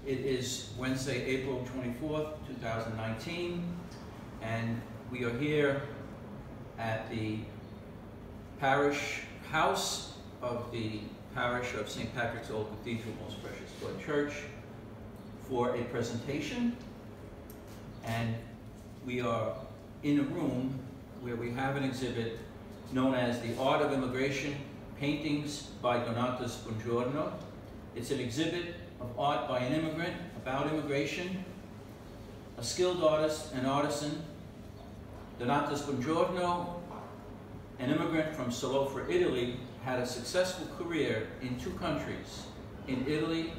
It is Wednesday, April 24th, 2019, and we are here at the parish house of the parish of St. Patrick's Old Cathedral, Most Precious Blood Church, for a presentation. And we are in a room where we have an exhibit known as The Art of Immigration, Paintings by Donatus Buongiorno. It's an exhibit of art by an immigrant about immigration, a skilled artist and artisan. Donatus Buongiorno, an immigrant from Solofra, Italy, had a successful career in two countries, in Italy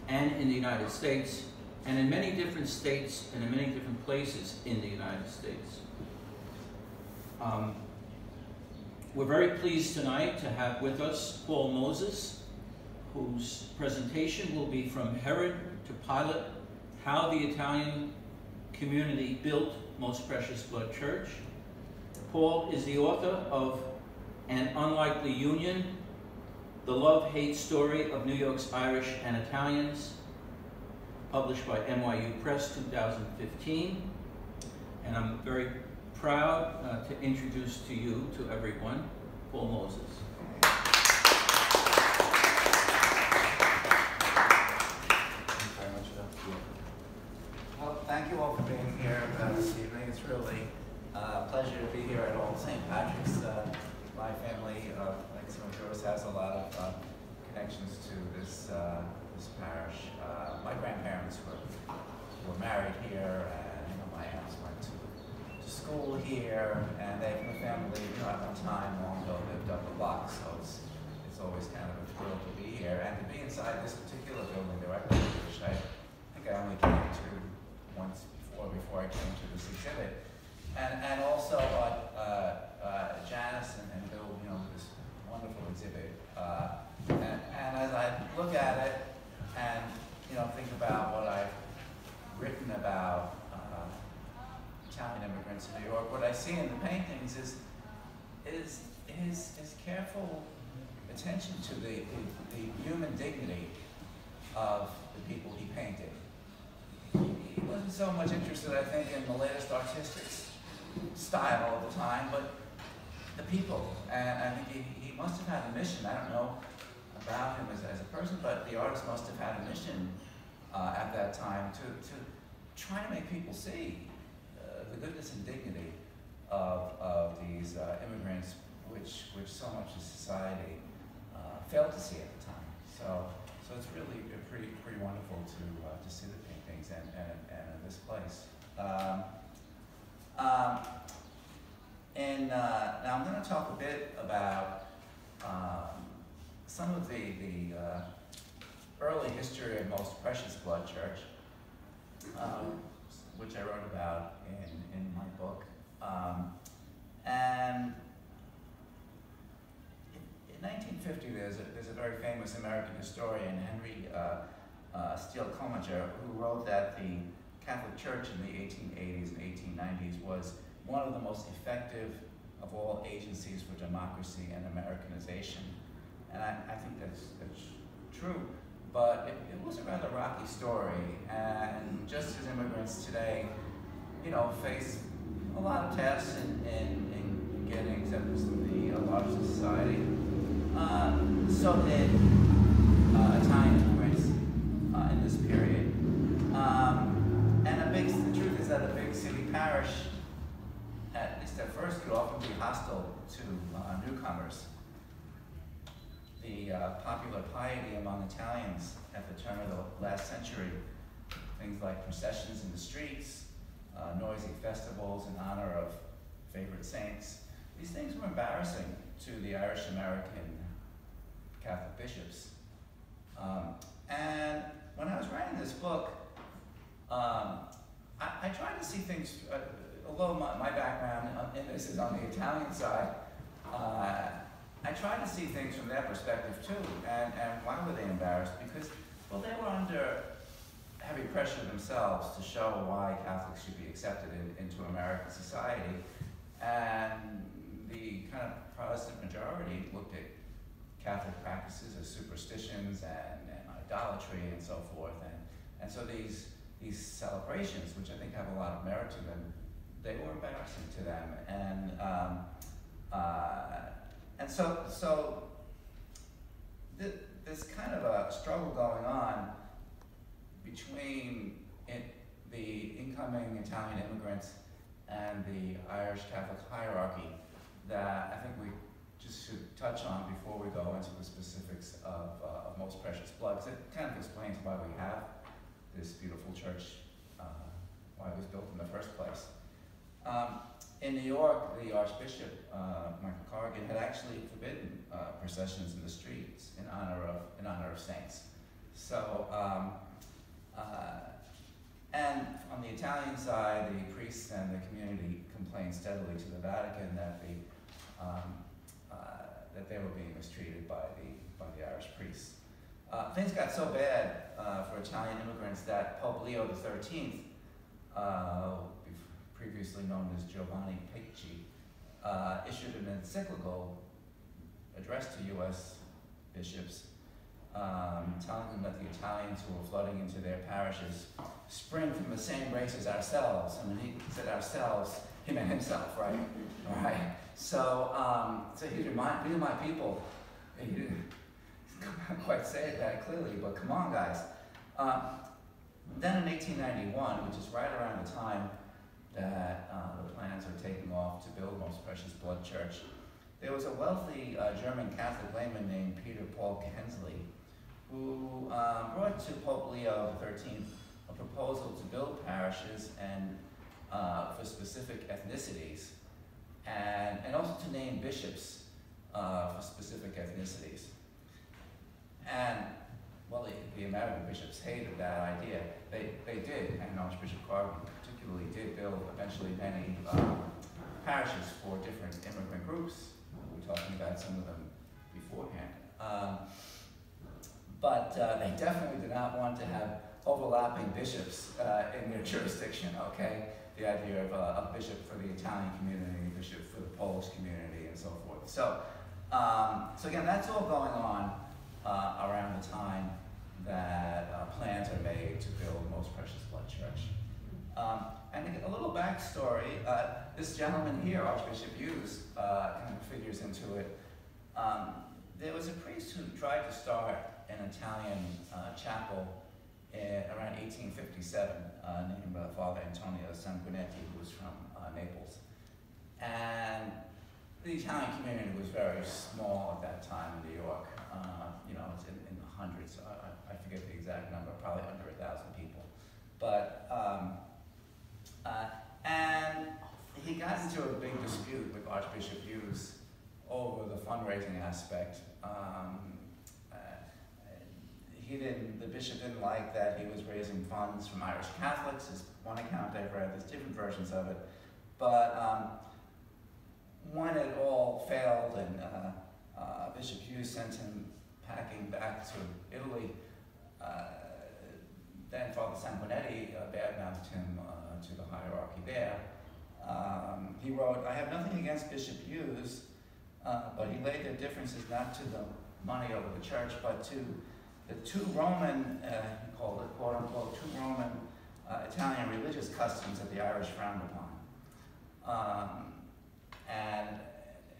and in the United States, and in many different states and in many different places in the United States. We're very pleased tonight to have with us Paul Moses, whose presentation will be From Herod to Pilate, How the Italian Community Built Most Precious Blood Church. Paul is the author of An Unlikely Union, The Love-Hate Story of New York's Irish and Italians, published by NYU Press 2015. And I'm very proud to introduce to you, to everyone, Paul Moses. Well, thank you all for being here this evening. It's really a pleasure to be here at Old St. Patrick's. My family, like some of yours, has a lot of connections to this parish. My grandparents were married here, and my aunts went to school here, and they have a family, at one time long ago lived up the block, so it's always kind of a thrill to be here and to be inside this particular building directly, which I think I only came to once before I came to this exhibit, and also Janice and Bill, this wonderful exhibit, and as I look at it and think about what I've written about Italian immigrants in New York, what I see in the paintings is careful attention to the human dignity of the people he painted. He wasn't so much interested, I think, in the latest artistic style of the time, but the people. And I think he must have had a mission. I don't know about him as a person, but the artist must have had a mission at that time to try to make people see the goodness and dignity of these immigrants, which so much of society failed to see at the time. So it's really pretty wonderful to see the paintings and in this place. Now I'm going to talk a bit about some of the early history of Most Precious Blood Church, which I wrote about in my book. And in 1950, there's a very famous American historian, Henry Steele Commager, who wrote that the Catholic Church in the 1880s and 1890s was one of the most effective of all agencies for democracy and Americanization. And I think that's true, but it was a rather rocky story, and just as immigrants today, face a lot of tests in getting acceptance in the larger society, so did Italian immigrants in this period. And the truth is that a big city parish, at least at first, could often be hostile to newcomers. The popular piety among Italians at the turn of the last century, things like processions in the streets, noisy festivals in honor of favorite saints, these things were embarrassing to the Irish-American Catholic bishops. And when I was writing this book, I tried to see things, although my background in this is on the Italian side, I tried to see things from their perspective too. And why were they embarrassed? Because, well, they were under heavy pressure themselves to show why Catholics should be accepted into American society. And the kind of Protestant majority looked at Catholic practices as superstitions and idolatry and so forth, And so these celebrations, which I think have a lot of merit to them, they were embarrassing to them. And so there's kind of a struggle going on between the incoming Italian immigrants and the Irish Catholic hierarchy that I think we just should touch on before we go into the specifics of Most Precious Blood, because it kind of explains why we have this beautiful church, why it was built in the first place. In New York, the Archbishop, Michael Corrigan, had actually forbidden processions in the streets in honor of saints. So, and on the Italian side, the priests and the community complained steadily to the Vatican that that they were being mistreated by the Irish priests. Things got so bad for Italian immigrants that Pope Leo XIII, previously known as Giovanni Pecci, issued an encyclical addressed to U.S. bishops, telling them that the Italians who were flooding into their parishes spring from the same race as ourselves. And when he said ourselves, he meant himself, right? All right. So, he reminded my people. He didn't quite say it that clearly, but come on, guys. Then in 1891, which is right around the time that the plans are taking off to build Most Precious Blood Church, there was a wealthy German Catholic layman named Peter Paul Hensley, who brought to Pope Leo XIII a proposal to build parishes and for specific ethnicities, and also to name bishops for specific ethnicities. And, well, the American bishops hated that idea. They did, and Archbishop Corrigan particularly did build eventually many parishes for different immigrant groups. We were talking about some of them beforehand. But they definitely did not want to have overlapping bishops in their jurisdiction, okay? The idea of a bishop for the Italian community, a bishop for the Polish community, and so forth. So again, that's all going on around the time that plans are made to build Most Precious Blood Church. And a little backstory, this gentleman here, Archbishop Hughes, kind of figures into it. There was a priest who tried to start an Italian chapel around 1857, named Father Antonio Sanguinetti, who was from Naples. And the Italian community was very small at that time in New York. It's in the hundreds. I forget the exact number, probably under 1,000 people. But, and he got into a big dispute with Archbishop Hughes over the fundraising aspect. The bishop didn't like that he was raising funds from Irish Catholics, is one account I've read. There's different versions of it. But when it all failed and Bishop Hughes sent him packing back to Italy, then Father Sanguinetti badmouthed him to the hierarchy there. He wrote, "I have nothing against Bishop Hughes, but he laid their differences not to the money over the church, but to the two Roman, he called it, quote unquote, two Roman Italian religious customs that the Irish frowned upon." And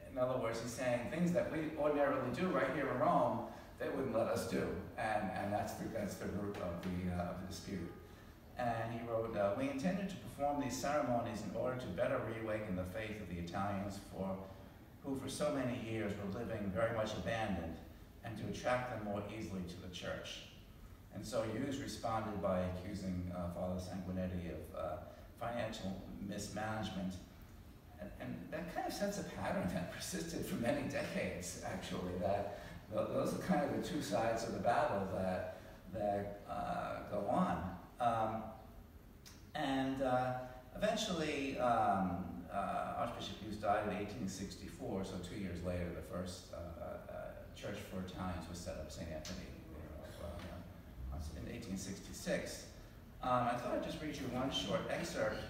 in other words, he's saying things that we ordinarily do right here in Rome, they wouldn't let us do. And that's the root of the dispute. And he wrote, "We intended to perform these ceremonies in order to better reawaken the faith of the Italians who for so many years were living very much abandoned, and to attract them more easily to the church." And so Hughes responded by accusing Father Sanguinetti of financial mismanagement. And that kind of sets a pattern that persisted for many decades, actually, that those are kind of the two sides of the battle that go on. Eventually, Archbishop Hughes died in 1864, so 2 years later, the first church for Italians was set up, St. Anthony, in 1866. I thought I'd just read you one short excerpt,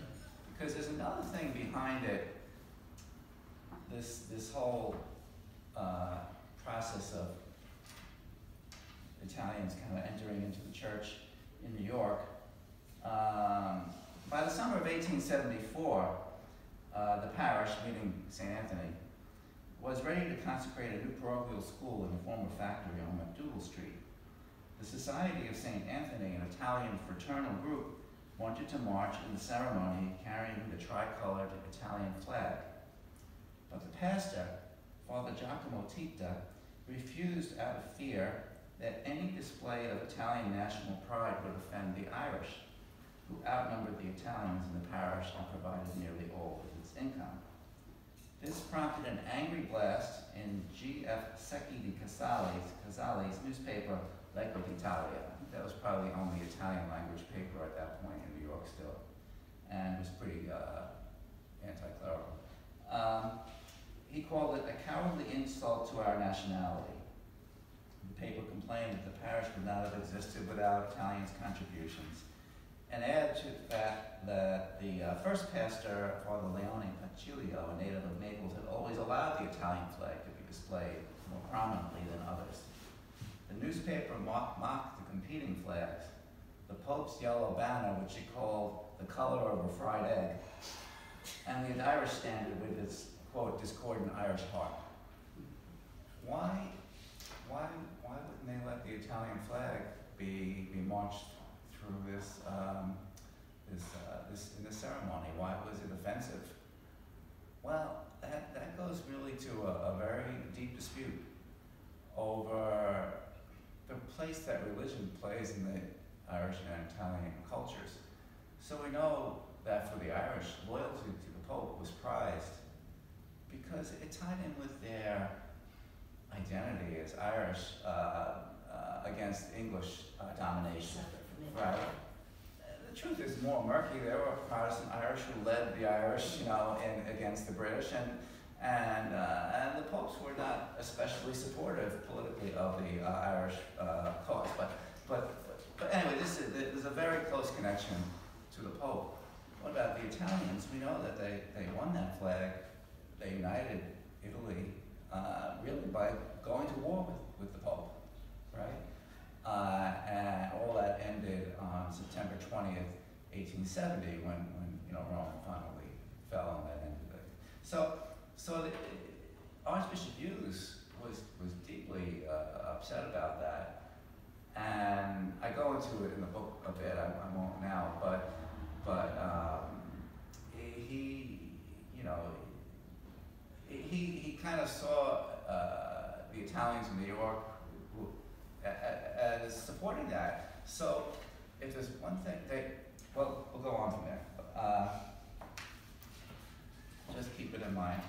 because there's another thing behind it, this whole process of Italians kind of entering into the church in New York. By the summer of 1874, the parish, meaning St. Anthony, was ready to consecrate a new parochial school in the former factory on McDougal Street. The Society of St. Anthony, an Italian fraternal group, wanted to march in the ceremony carrying the tricolored Italian flag. But the pastor, Father Giacomo Tita, refused out of fear that any display of Italian national pride would offend the Irish, who outnumbered the Italians in the parish and provided nearly all of its income. This prompted an angry blast in G.F. Secchi di Casale's newspaper, L'Eco d'Italia. That was probably the only Italian language paper at that point in New York still, and was pretty anti-clerical. He called it a cowardly insult to our nationality. The paper complained that the parish would not have existed without Italians' contributions, and added to the fact that the first pastor, Father Leone Pacilio, a native of Naples, had always allowed the Italian flag to be displayed more prominently than others. The newspaper mocked the competing flags, the Pope's yellow banner, which he called the color of a fried egg, and the Irish standard with its, quote, discordant Irish heart. Why wouldn't they let the Italian flag be marched through this in this ceremony? Why was it offensive? Well, that goes really to a very deep dispute over the place that religion plays in the Irish and Italian cultures. So we know that for the Irish, loyalty to the Pope was prized because it tied in with their identity as Irish against English domination. Right. The truth is more murky. There were Protestant Irish who led the Irish, against the British, and the popes were not especially supportive politically of the Irish cause. But anyway, there's a very close connection to the Pope. What about the Italians? We know that they won that flag. They united Italy really by going to war with the Pope, right? And all that ended on September 20th, 1870, when Rome finally fell, and that ended it. So the Archbishop Hughes was deeply upset about that, and I go into it in the book a bit. I won't now, but he kind of saw the Italians in New York as supporting that. So if there's one thing we'll go on from there. Just keep it in mind.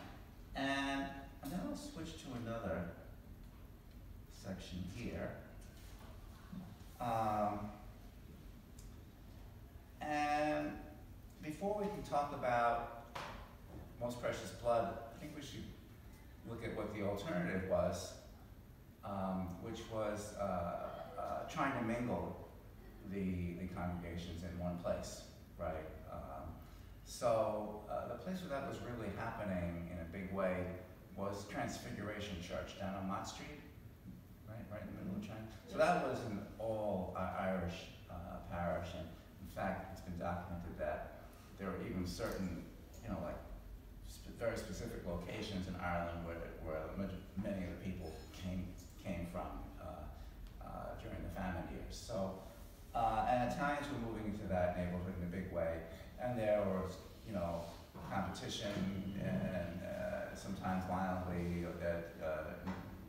And then I'll switch to another section here. And before we can talk about Most Precious Blood, I think we should look at what the alternative was, which was trying to mingle the congregations in one place, right? So the place where that was really happening in a big way was Transfiguration Church down on Mott Street, right in the middle of China. So that was an all Irish parish, and in fact, it's been documented that there were even certain, very specific locations in Ireland where many of the people came from during the famine years. So, and Italians were moving into that neighborhood in a big way, and there was, competition and sometimes violently that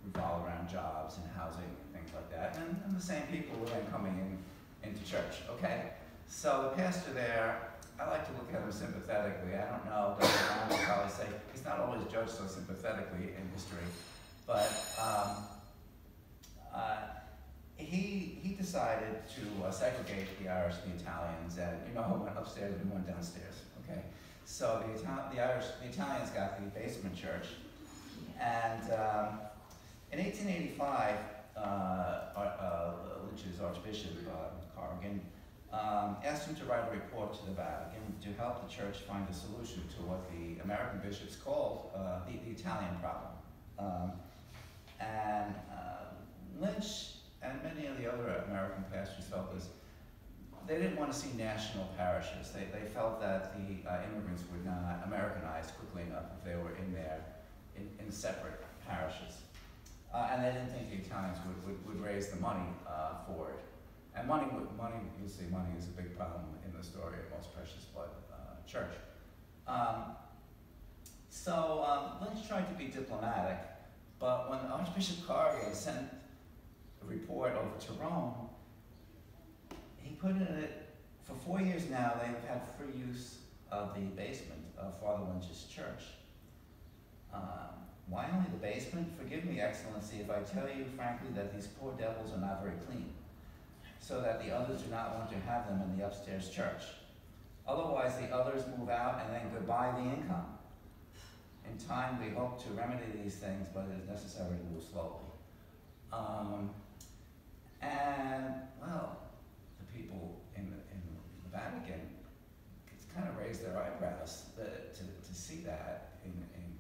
revolve around jobs and housing and things like that. And the same people were then coming into church. Okay, so the pastor there, I like to look at him sympathetically. I don't know, Dr. Brown would probably say he's not always judged so sympathetically in history, but he decided to segregate the Irish and the Italians, and who went upstairs and who went downstairs. Okay, so the Italians got the basement church, and in 1885, Lynch's Archbishop Corrigan asked him to write a report to the Vatican to help the church find a solution to what the American bishops called the Italian problem. Lynch and many of the other American pastors felt this. they didn't want to see national parishes. They felt that the immigrants would not Americanize quickly enough if they were in there in separate parishes. And they didn't think the Italians would raise the money for it. And money, you'll see, money is a big problem in the story of Most Precious Blood Church. So Lynch tried to be diplomatic, but when Archbishop Cargay sent a report over to Rome, he put in it, for 4 years now, they've had free use of the basement of Father Lynch's church. Why only the basement? Forgive me, Excellency, if I tell you frankly that these poor devils are not very clean, so that the others do not want to have them in the upstairs church. Otherwise, the others move out and then goodbye the income. In time, we hope to remedy these things, but it is necessary to move slowly. And, well, the people in the Vatican kind of raised their eyebrows to see that in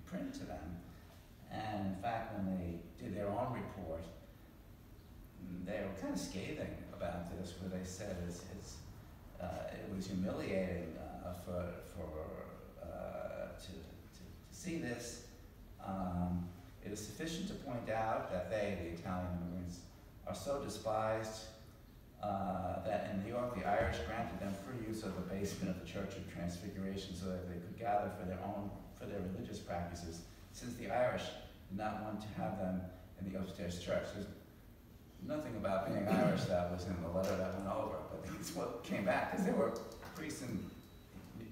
print to them. And in fact, when they did their own report, they were kind of scathing about this, where they said it was humiliating to see this. It is sufficient to point out that they, the Italian immigrants, are so despised that in New York the Irish granted them free use of the basement of the Church of Transfiguration so that they could gather for their religious practices, since the Irish did not want to have them in the upstairs church. There's nothing about being Irish that was in the letter that went over, but it's what came back, because there were priests and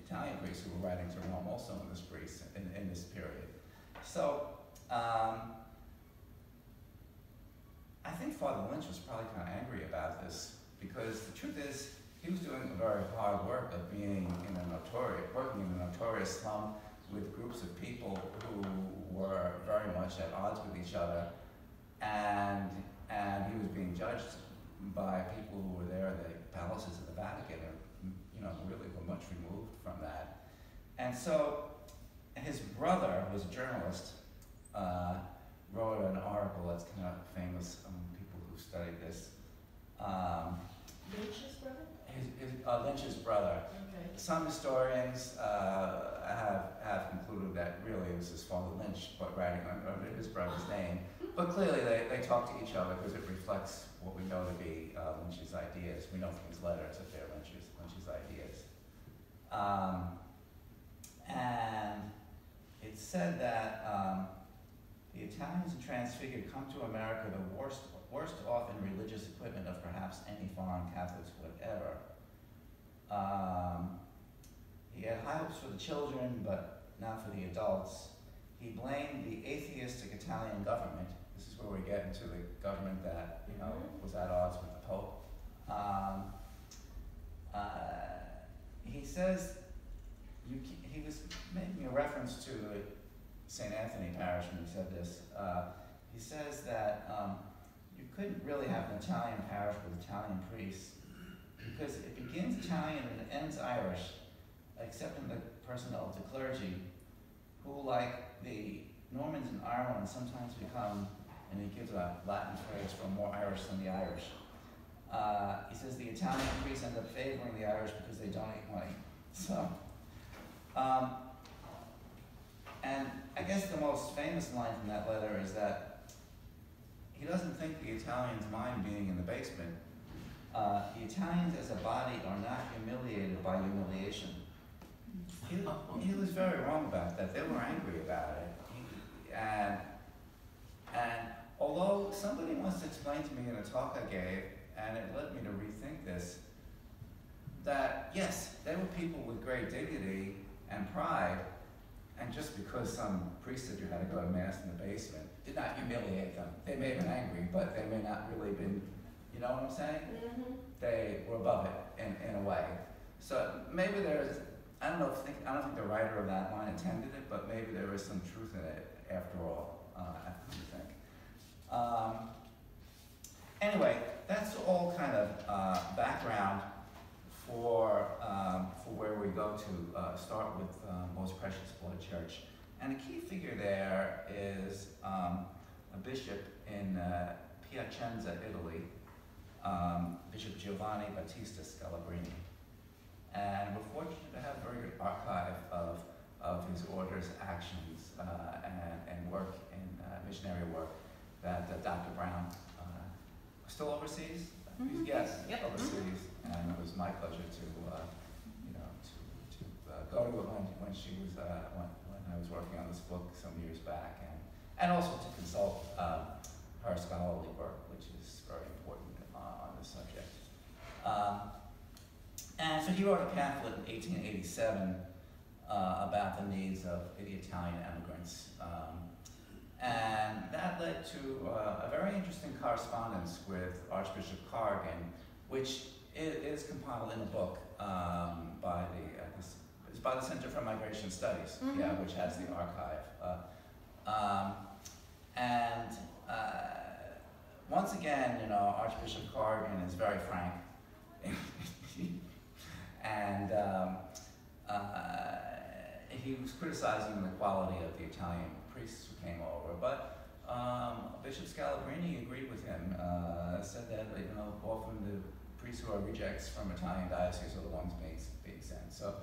Italian priests who were writing to Rome also in this period. So I think Father Lynch was probably kind of angry about this, because the truth is he was doing a very hard work of working in a notorious slum with groups of people who were very much at odds with each other, and he was being judged by people who were there at the palaces of the Vatican, and really were much removed from that. And so his brother, who was a journalist, wrote an article that's kind of famous among people who studied this. Lynch's brother? Lynch's brother. Okay. Some historians have concluded that really it was his father Lynch, but writing under his brother's name. But clearly they talk to each other because it reflects what we know to be Lynch's ideas. We know from his letters that they're Lynch's ideas. And it's said that the Italians and Transfigured come to America the worst off in religious equipment of perhaps any foreign Catholics whatever. He had high hopes for the children, but not for the adults. He blamed the atheistic Italian government. This is where we get into the government that was at odds with the Pope. He says he was making a reference to the St. Anthony Parish when he said this. He says that you couldn't really have an Italian parish with Italian priests because it begins Italian and it ends Irish, except in the personnel of the clergy, who, like the Normans in Ireland, sometimes become, and he gives a Latin phrase for more Irish than the Irish. He says the Italian priests end up favoring the Irish because they donate money. So, and I guess the most famous line from that letter is that he doesn't think the Italians mind being in the basement. The Italians as a body are not humiliated by humiliation. He was very wrong about that. They were angry about it. And although somebody once explained to me in a talk I gave, and it led me to rethink this, that yes, they were people with great dignity and pride, and just because some priest said you had to go to Mass in the basement did not humiliate them. They may have been angry, but they may not really been, you know what I'm saying? Mm-hmm. They were above it in a way. So maybe there's, I don't think the writer of that line intended it, but maybe there is some truth in it after all, I think. Anyway, that's all kind of background for where we go to start with Most Precious Blood Church. And a key figure there is a bishop in Piacenza, Italy, Bishop Giovanni Battista Scalabrini. And we're fortunate to have a very good archive of his order's actions and work in missionary work that Dr. Brown still oversees. Yes, Yep. overseas, and it was my pleasure to go to it when she was when I was working on this book some years back, and also to consult her scholarly work, which is very important on this subject. And so he wrote a pamphlet in 1887 about the needs of the Italian immigrants. And that led to a very interesting correspondence with Archbishop Corrigan, which is compiled in a book by the Center for Migration Studies, which has the archive. Once again, Archbishop Corrigan is very frank, and he was criticizing the quality of the Italian priests who came over, but Bishop Scalabrini agreed with him, said that often the priests who are rejects from Italian dioceses are the ones being sent. So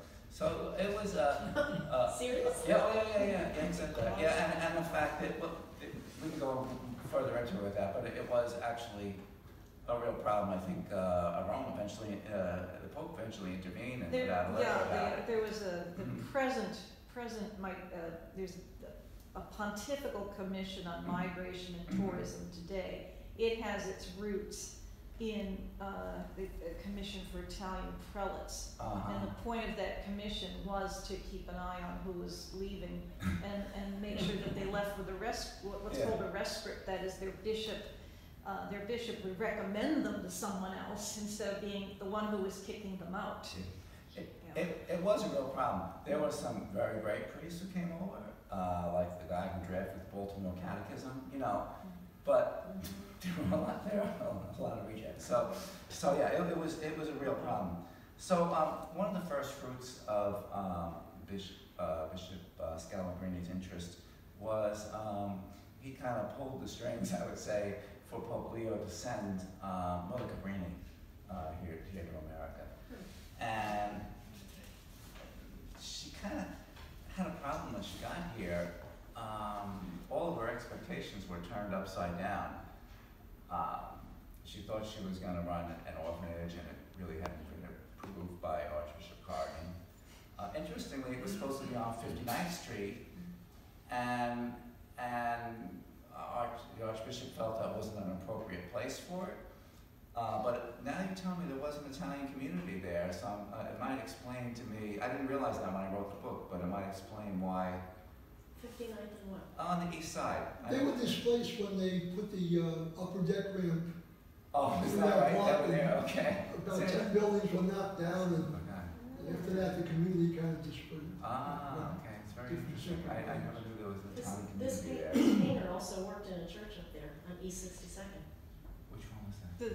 it was Serious? Yeah, he said that. Yeah, and the fact that we can go further into it, but it was actually a real problem. I think Rome eventually, the Pope eventually intervened and put out a letter about it. There was there's a Pontifical Commission on Migration and Tourism today. It has its roots in the Commission for Italian Prelates. And the point of that commission was to keep an eye on who was leaving and make sure that they left with what's called a rescript, that is their bishop would recommend them to someone else instead of being the one who was kicking them out. It was a real problem. There were some very great priests who came over, like the guy who drafted the Baltimore Catechism, but there were a lot of rejects. So yeah, it was a real problem. So one of the first fruits of Bishop Scalabrini's interest was he kind of pulled the strings, I would say, for Pope Leo to send Mother Cabrini here to America. And she kind of had a problem when she got here. All of her expectations were turned upside down. She thought she was going to run an orphanage, and it really hadn't been approved by Archbishop Corrigan. Interestingly, it was supposed to be on 59th Street, and the Archbishop felt that wasn't an appropriate place for it. But now you tell me there was an Italian community there, so it might explain to me, I didn't realize that when I wrote the book, but it might explain why. 59th and what? On the east side. They were displaced when they put the upper deck ramp. Oh, is that right? Over there, okay. About 10 buildings were knocked down, and after that the community kind of dispersed. Okay, it's very interesting. I never knew there was an Italian This community there. painter also worked in a church up there on East 62nd. Which one was that?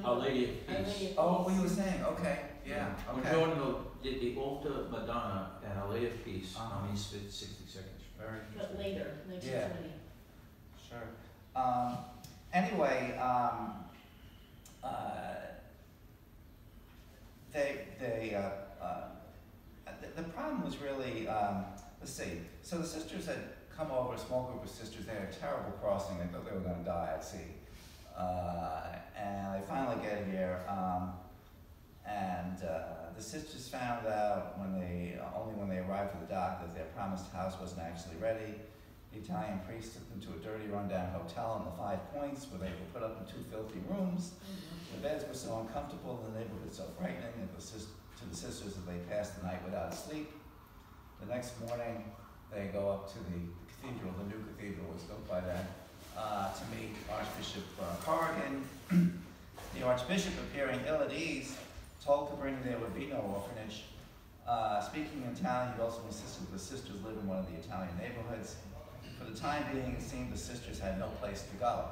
Our Lady of Peace. Oh, we were saying, okay, yeah, okay. Buongiorno did the altar Madonna and Our Lady of Peace on East 62nd. Very But later, 1920. Sure. Anyway, the problem was really, let's see. So the sisters had come over, a small group of sisters. They had a terrible crossing. They thought they were going to die at sea. And they finally get here, and the sisters found out only when they arrived at the dock that their promised house wasn't actually ready. The Italian priest took them to a dirty, rundown hotel in the 5 Points, where they were put up in 2 filthy rooms. The beds were so uncomfortable and the neighborhood so frightening to the sisters that they passed the night without sleep. The next morning, they go up to the cathedral. The new cathedral was built by them, to meet Archbishop Corrigan. The Archbishop, appearing ill at ease, told Cabrini there would be no orphanage. Speaking in Italian, he also insisted the sisters live in one of the Italian neighborhoods. For the time being, it seemed the sisters had no place to go.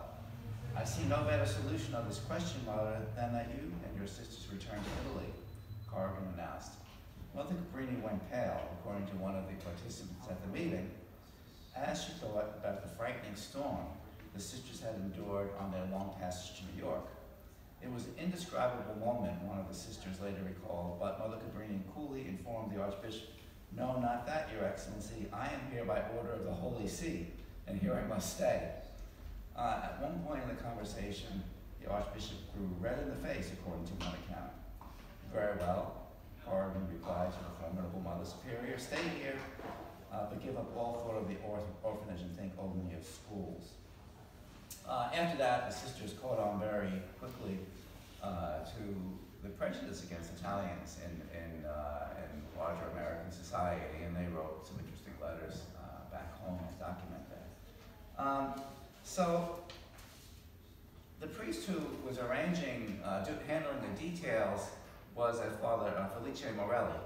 I see no better solution of this question, Mother, than that you and your sisters return to Italy, Corrigan announced. Mother Cabrini went pale, according to one of the participants at the meeting, as she thought about the frightening storm the sisters had endured on their long passage to New York. It was an indescribable moment, one of the sisters later recalled, but Mother Cabrini coolly informed the Archbishop, "No, not that, Your Excellency. I am here by order of the Holy See, and here I must stay." At one point in the conversation, the Archbishop grew red in the face, according to one account. "Very well," Corrigan replied to the formidable Mother Superior, "stay here, but give up all thought of the orphanage and think only of schools." After that, the sisters caught on very quickly to the prejudice against Italians in larger American society, and they wrote some interesting letters back home to document that. So the priest who was arranging, handling the details was a Father Felice Morelli.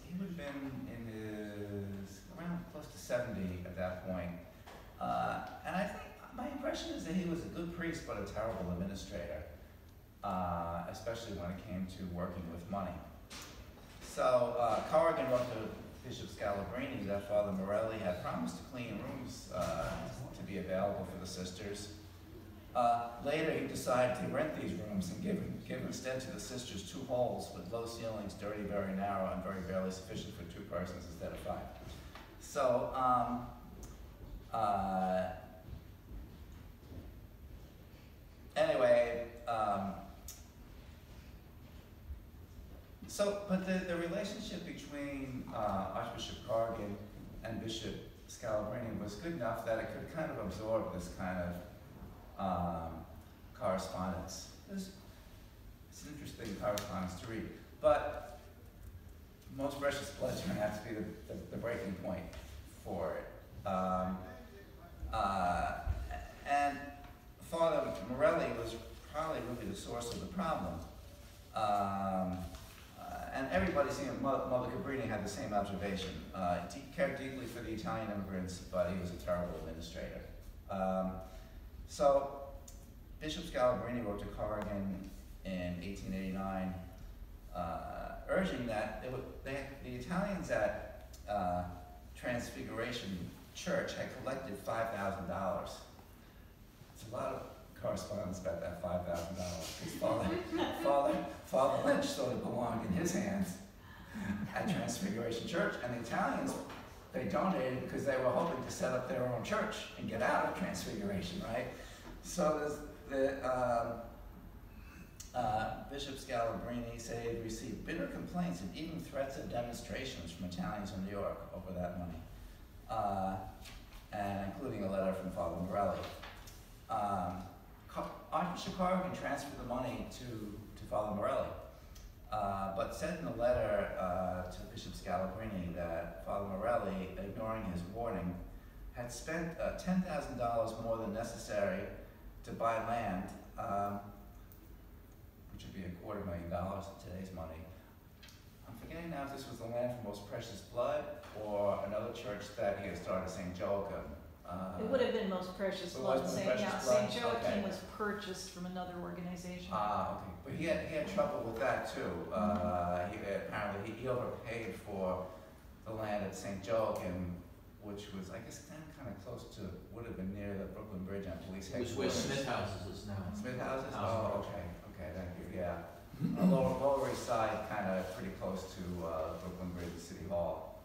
He would have been in his, around close to 70 at that point. And I think my impression is that he was a good priest, but a terrible administrator, especially when it came to working with money. So Corrigan wrote to Bishop Scalabrini that Father Morelli had promised to clean rooms to be available for the sisters. Later, he decided to rent these rooms and give instead to the sisters 2 halls with low ceilings, dirty, very narrow, and very barely sufficient for 2 persons instead of 5. So, anyway, but the relationship between Archbishop Corrigan and Bishop Scalabrini was good enough that it could kind of absorb this kind of correspondence. It's an interesting correspondence to read, but Most Precious Blood turned out to be the breaking point for it. And Father Morelli was probably really the source of the problem. And everybody seeing Mother Cabrini had the same observation. He cared deeply for the Italian immigrants, but he was a terrible administrator. So Bishop Scalabrini wrote to Corrigan in 1889, urging that the Italians at Transfiguration Church had collected $5,000. It's a lot of correspondence about that $5,000. Because Father Lynch sort of belonged in his hands at Transfiguration Church, and the Italians, they donated because they were hoping to set up their own church and get out of Transfiguration, right? So Bishop Scalabrini said he received bitter complaints and even threats of demonstrations from Italians in New York over that money, and including a letter from Father Morelli. Archbishop Corrigan transferred the money to Father Morelli, but said in a letter to Bishop Scalabrini that Father Morelli, ignoring his warning, had spent $10,000 more than necessary to buy land, which would be $250,000 in today's money. I'm forgetting now if this was the land for Most Precious Blood or another church that he had started, St. Joachim. It would have been Most Precious Blood. St. Joachim was purchased from another organization. Okay. But he had trouble with that too. Apparently he overpaid for the land at St. Joachim, which was, I guess, kind of close to, would have been near the Brooklyn Bridge on police headquarters. It was where Smith Houses is now. Smith Houses? Oh, okay, thank you, yeah. Lower East Side, kind of pretty close to Brooklyn Bridge City Hall.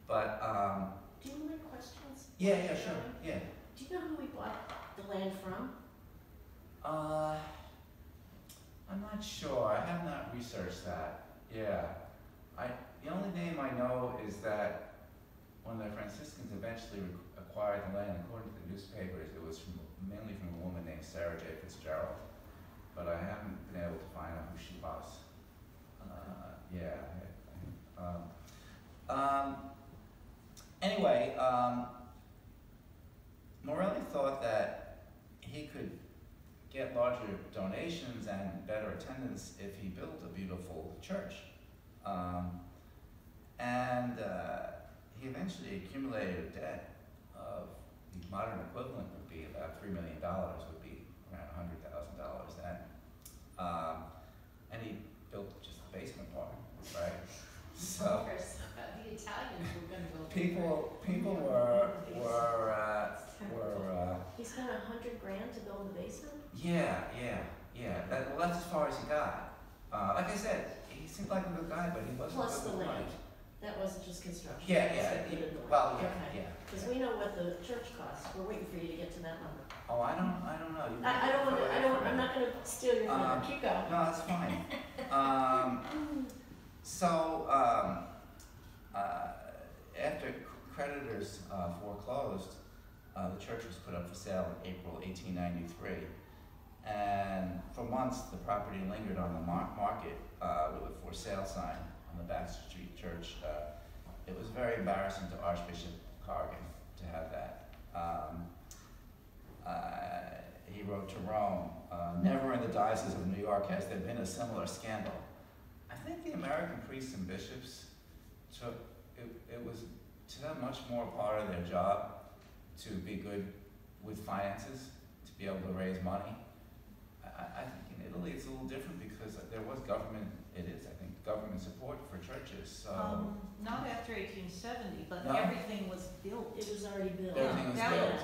Do you have questions? Yeah, sure, yeah. Do you know who we bought the land from? I'm not sure. I have not researched that. Yeah. The only name I know is that when the Franciscans eventually acquired the land, according to the newspapers, it was mainly from a woman named Sarah J. Fitzgerald. But I haven't been able to find out who she was. Anyway, Morelli thought that he could get larger donations and better attendance if he built a beautiful church. He eventually accumulated a debt of the modern equivalent would be about $3 million, would be around $100,000 then. And he built just the basement part, right? So The Italians were going to build. people were He spent $100,000 to build the basement? Well, that's as far as he got. Like I said, he seemed like a good guy, but he wasn't Plus good the with land. money. That wasn't just construction. Yeah, that was yeah, included in the well, land. yeah, Okay. yeah. Because we know what the church costs. We're waiting for you to get to that number. Oh, I don't know. You I don't want to, I'm not gonna steal your thunder. Keep going. No, that's fine. After creditors foreclosed, the church was put up for sale in April 1893. And for months, the property lingered on the market with a for sale sign on the Baxter Street Church. It was very embarrassing to Archbishop Corrigan to have that. He wrote to Rome, never in the Diocese of New York has there been a similar scandal. I think the American priests and bishops took, it was to them much more part of their job to be good with finances, to be able to raise money. I think in Italy it's a little different because there was government, government support for churches, so. Not after 1870, but No? everything was built. It was already built. Everything was That built.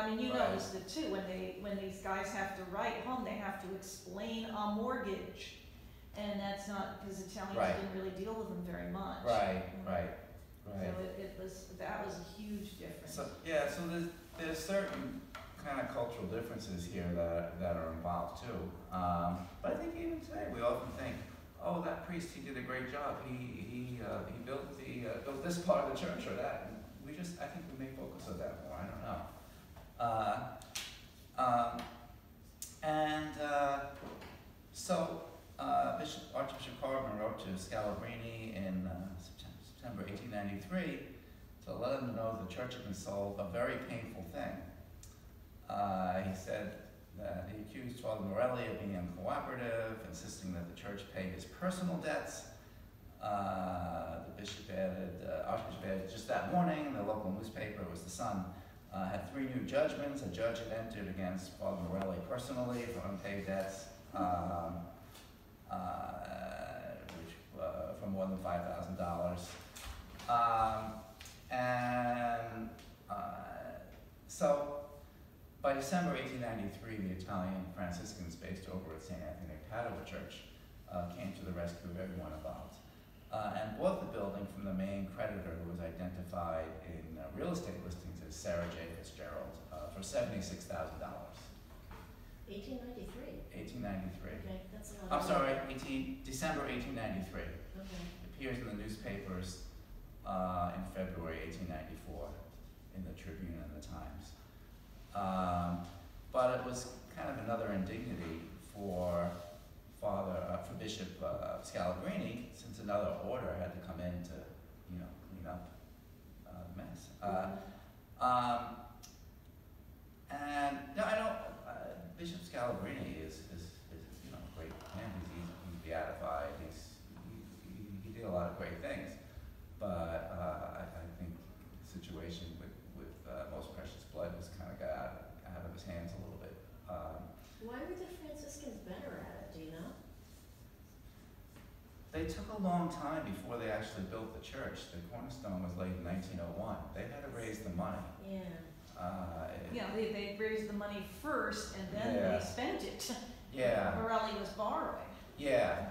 when you Right. noticed it too, when these guys have to write home, they have to explain a mortgage. And that's not, because Italians Right. didn't really deal with them very much. Right. So that was a huge difference. So there's certain kind of cultural differences here that are involved too. But I think even today we often think, oh, that priest, he did a great job. He built built this part of the church or that. And I think we may focus on that more. I don't know. Archbishop Corrigan wrote to Scalabrini in September 1893 to let him know the church had been sold, a very painful thing. He said that he accused Father Morelli of being uncooperative, insisting that the church pay his personal debts. The bishop Archbishop added, just that morning, the local newspaper, it was the Sun, had 3 new judgments. A judge had entered against Father Morelli personally for unpaid debts, for more than $5,000. So by December 1893, the Italian Franciscans based over at St. Anthony of Padua Church came to the rescue of everyone involved and bought the building from the main creditor, who was identified in real estate listings as Sarah J. Fitzgerald, for $76,000. 1893. 1893. Okay, that's a lot. I'm sorry, December 1893. Okay. It appears in the newspapers in February 1894 in the Tribune and the Times. But it was kind of another indignity for Bishop Scalabrini, since another order had to come in to, clean up the mess. And no, I know Bishop Scalabrini is a great man. He's beatified. He did a lot of great things, but I think the situation with Most Precious Blood was kind of got out of his hands a little bit. Why were the Franciscans better at it? Do you know? They took a long time before they actually built the church. The cornerstone was laid in 1901. They had to raise the money. Yeah. They raised the money first and then Yeah. they spent it. Yeah. Morelli was borrowing. Yeah.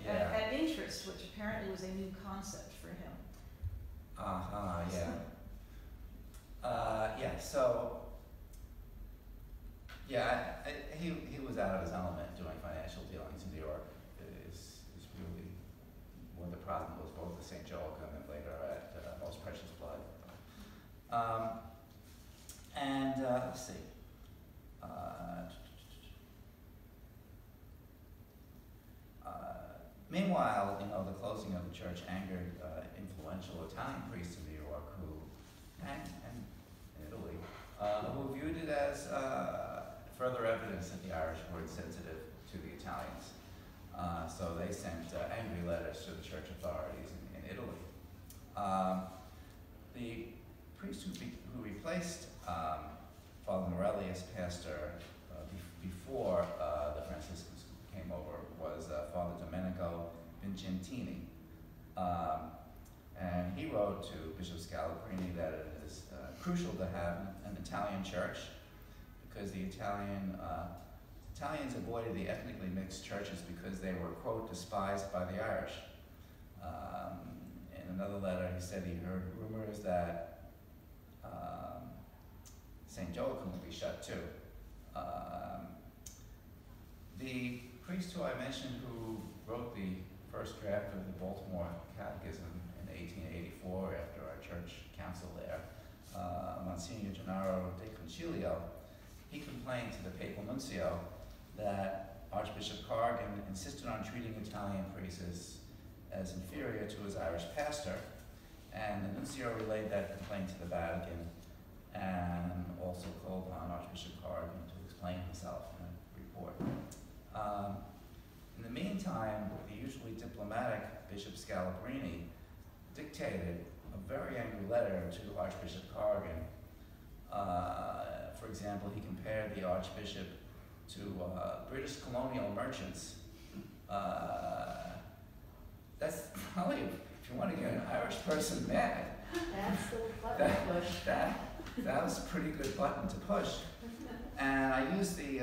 At interest, which apparently was a new concept for him. He was out of his element doing financial dealings in New York. Is really what the problem was, both at St. Joachim and later at Most Precious Blood. Let's see. Meanwhile, the closing of the church angered influential Italian priests in New York and in Italy, who viewed it as further evidence that the Irish were insensitive to the Italians. So they sent angry letters to the church authorities in Italy. The priest who replaced Father Morelli as pastor before the Franciscans came over was Father Domenico Vincentini. And he wrote to Bishop Scalabrini that it is crucial to have an Italian church because the Italians avoided the ethnically mixed churches because they were, quote, despised by the Irish. In another letter, he said he heard rumors that St. Joachim would be shut too. The priest who I mentioned who wrote the first draft of the Baltimore Catechism in 1884 after our church council there, Monsignor Gennaro de Concilio, he complained to the papal nuncio that Archbishop Corrigan insisted on treating Italian priests as inferior to his Irish pastor, and the nuncio relayed that complaint to the Vatican and also called on Archbishop Corrigan to explain himself in a report. In the meantime, the usually diplomatic Bishop Scalabrini dictated a very angry letter to Archbishop Corrigan. For example, he compared the Archbishop to British colonial merchants. That's probably, if you want to get an Irish person mad, That's the button to push. that was a pretty good button to push. And I used the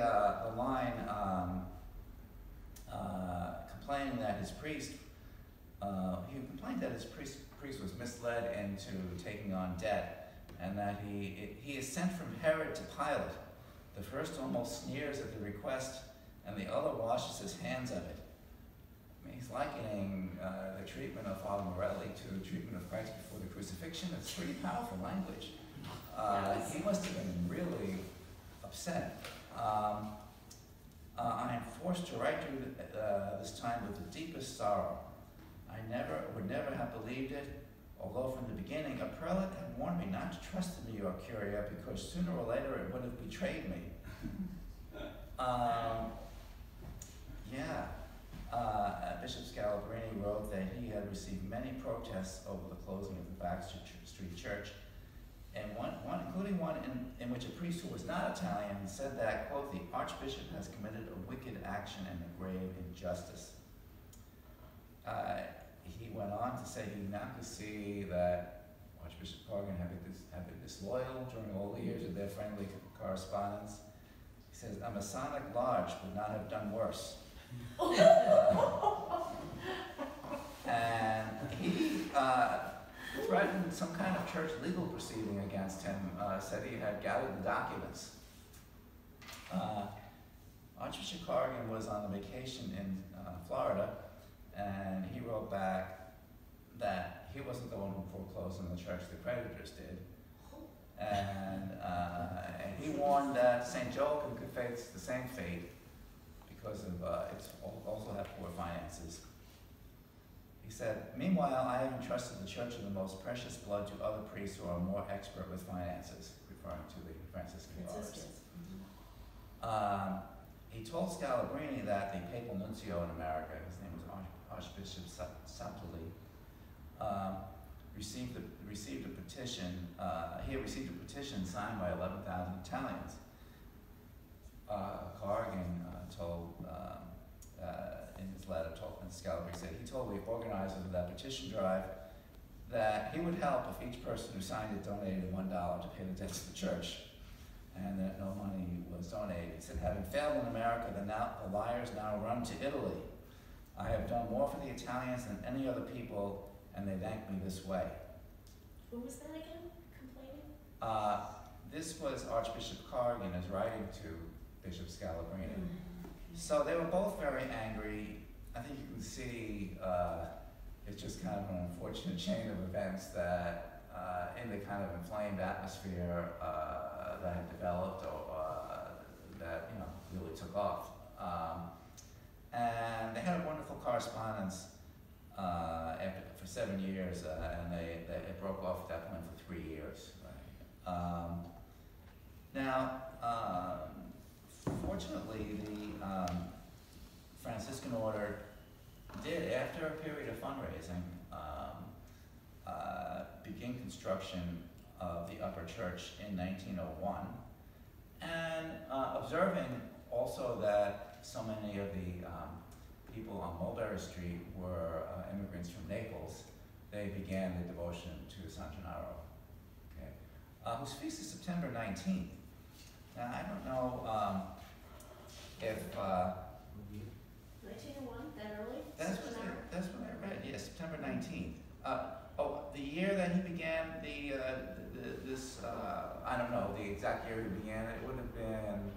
line complaining that his priest, he complained that his priest was misled into taking on debt, and that he is sent from Herod to Pilate. The first almost sneers at the request, and the other washes his hands of it. I mean, he's likening the treatment of Father Morelli to the treatment of Christ before the crucifixion. It's pretty powerful language. He must have been really upset. I am forced to write you this time with the deepest sorrow. I would never have believed it, although from the beginning a prelate had warned me not to trust the New York Curia because sooner or later it would have betrayed me. Bishop Scalabrini wrote that he had received many protests over the closing of the Baxter Street Church, and including one in which a priest who was not Italian said that, quote, the Archbishop has committed a wicked action and a grave injustice. He went on to say he now could see that Archbishop Corrigan had been disloyal during all the years of their friendly correspondence. He says, a Masonic lodge would not have done worse. And he threatened some kind of church legal proceeding against him, said he had gathered the documents. Archbishop Corrigan was on a vacation in Florida, and he wrote back that he wasn't the one who foreclosed on the church, the creditors did. And he warned that St. Joachim could face the same fate because of it also had poor finances. He said, meanwhile, I have entrusted the Church of the Most Precious Blood to other priests who are more expert with finances, referring to the Franciscan orders. He told Scalabrini that the papal nuncio in America, his name was Archbishop Santoli, received a petition. He had received a petition signed by 11,000 Italians. Corrigan told in his letter, Scalabrini said, he told the organizers of that petition drive that he would help if each person who signed it donated $1 to pay the debts of the church, and that no money was donated. He said, having failed in America, the liars now run to Italy. I have done more for the Italians than any other people, and they thank me this way. Who was that again, complaining? This was Archbishop Corrigan is writing to Bishop Scalabrini. So they were both very angry. I think you can see it's just kind of an unfortunate chain of events that in the kind of inflamed atmosphere that had developed or that really took off. And they had a wonderful correspondence for 7 years, and it broke off at that point for 3 years. Right? Now, fortunately, the Franciscan order did, after a period of fundraising, begin construction of the upper church in 1901, and observing also that so many of the people on Mulberry Street were immigrants from Naples, they began the devotion to San Gennaro, okay, whose feast is September 19th. Now, I don't know if 1901, that early? that's San what Gennaro? that's what I read. Yes, September 19th. The year that he began this I don't know the exact year he began it. It would have been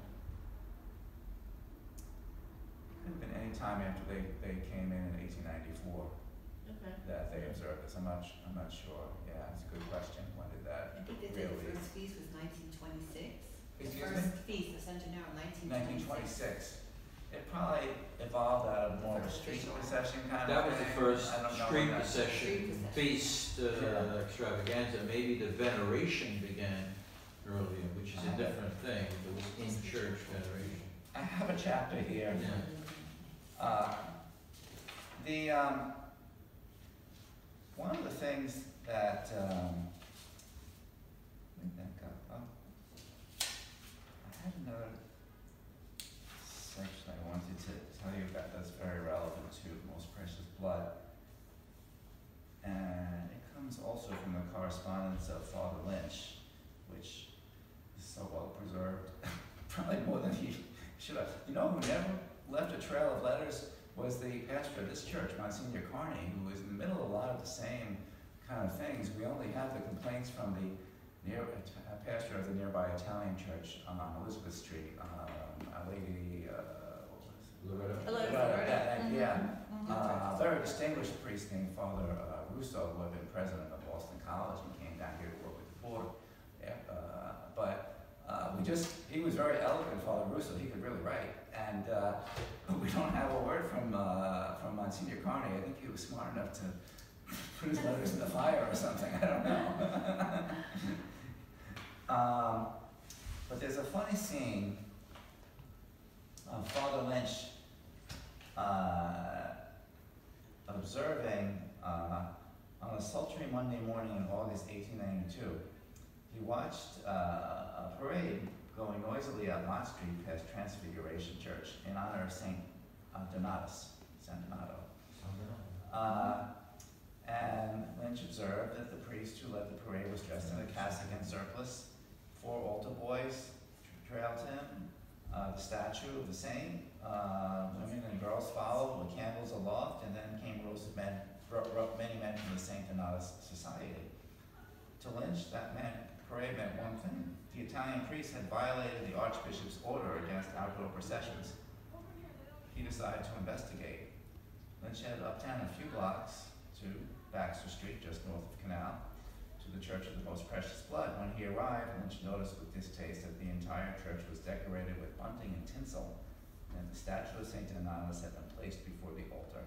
any time after they came in 1894 Okay. that they observed this. I'm not sure. Yeah, it's a good question. When did that I think they said really? the first feast was 1926. The Excuse first me? feast of San Gennaro, 1926. 1926. It probably evolved out of more of a street procession kind That of was thing. the first I don't know street when that- procession, Street feast Yeah. extravaganza. Maybe the veneration began earlier, which is a different thing. It was in-church veneration. I have a chapter here. Yeah. One of the things that let me back up. I had another section I wanted to tell you about that's very relevant to Most Precious Blood, and it comes also from the correspondence of Father Lynch, which is so well preserved, probably more than he should have. You know who never left a trail of letters was the pastor of this church, Monsignor Carney, who was in the middle of a lot of the same kind of things. We only have the complaints from the pastor of the nearby Italian church on Elizabeth Street, a lady, what was it? Loretta. A very distinguished priest named Father Russo, who had been president of Boston College and came down here to work with the board. He was very eloquent, Father Russo. He could really write, and we don't have a word from Monsignor Carney. I think he was smart enough to put his letters in the fire or something. I don't know. But there's a funny scene of Father Lynch observing on a sultry Monday morning in August 1892. He watched a parade going noisily up Mott Street past Transfiguration Church in honor of Saint Donatus, San Donato. And Lynch observed that the priest who led the parade was dressed in a cassock and surplice. 4 altar boys trailed him, the statue of the saint, women and girls followed with candles aloft, and then came rows of men, many men from the Saint Donatus Society. To Lynch, that parade meant one thing. The Italian priest had violated the Archbishop's order against outdoor processions. He decided to investigate. Lynch headed uptown a few blocks to Baxter Street, just north of Canal, to the Church of the Most Precious Blood. When he arrived, Lynch noticed with distaste that the entire church was decorated with bunting and tinsel, and the statue of Saint Donatus had been placed before the altar.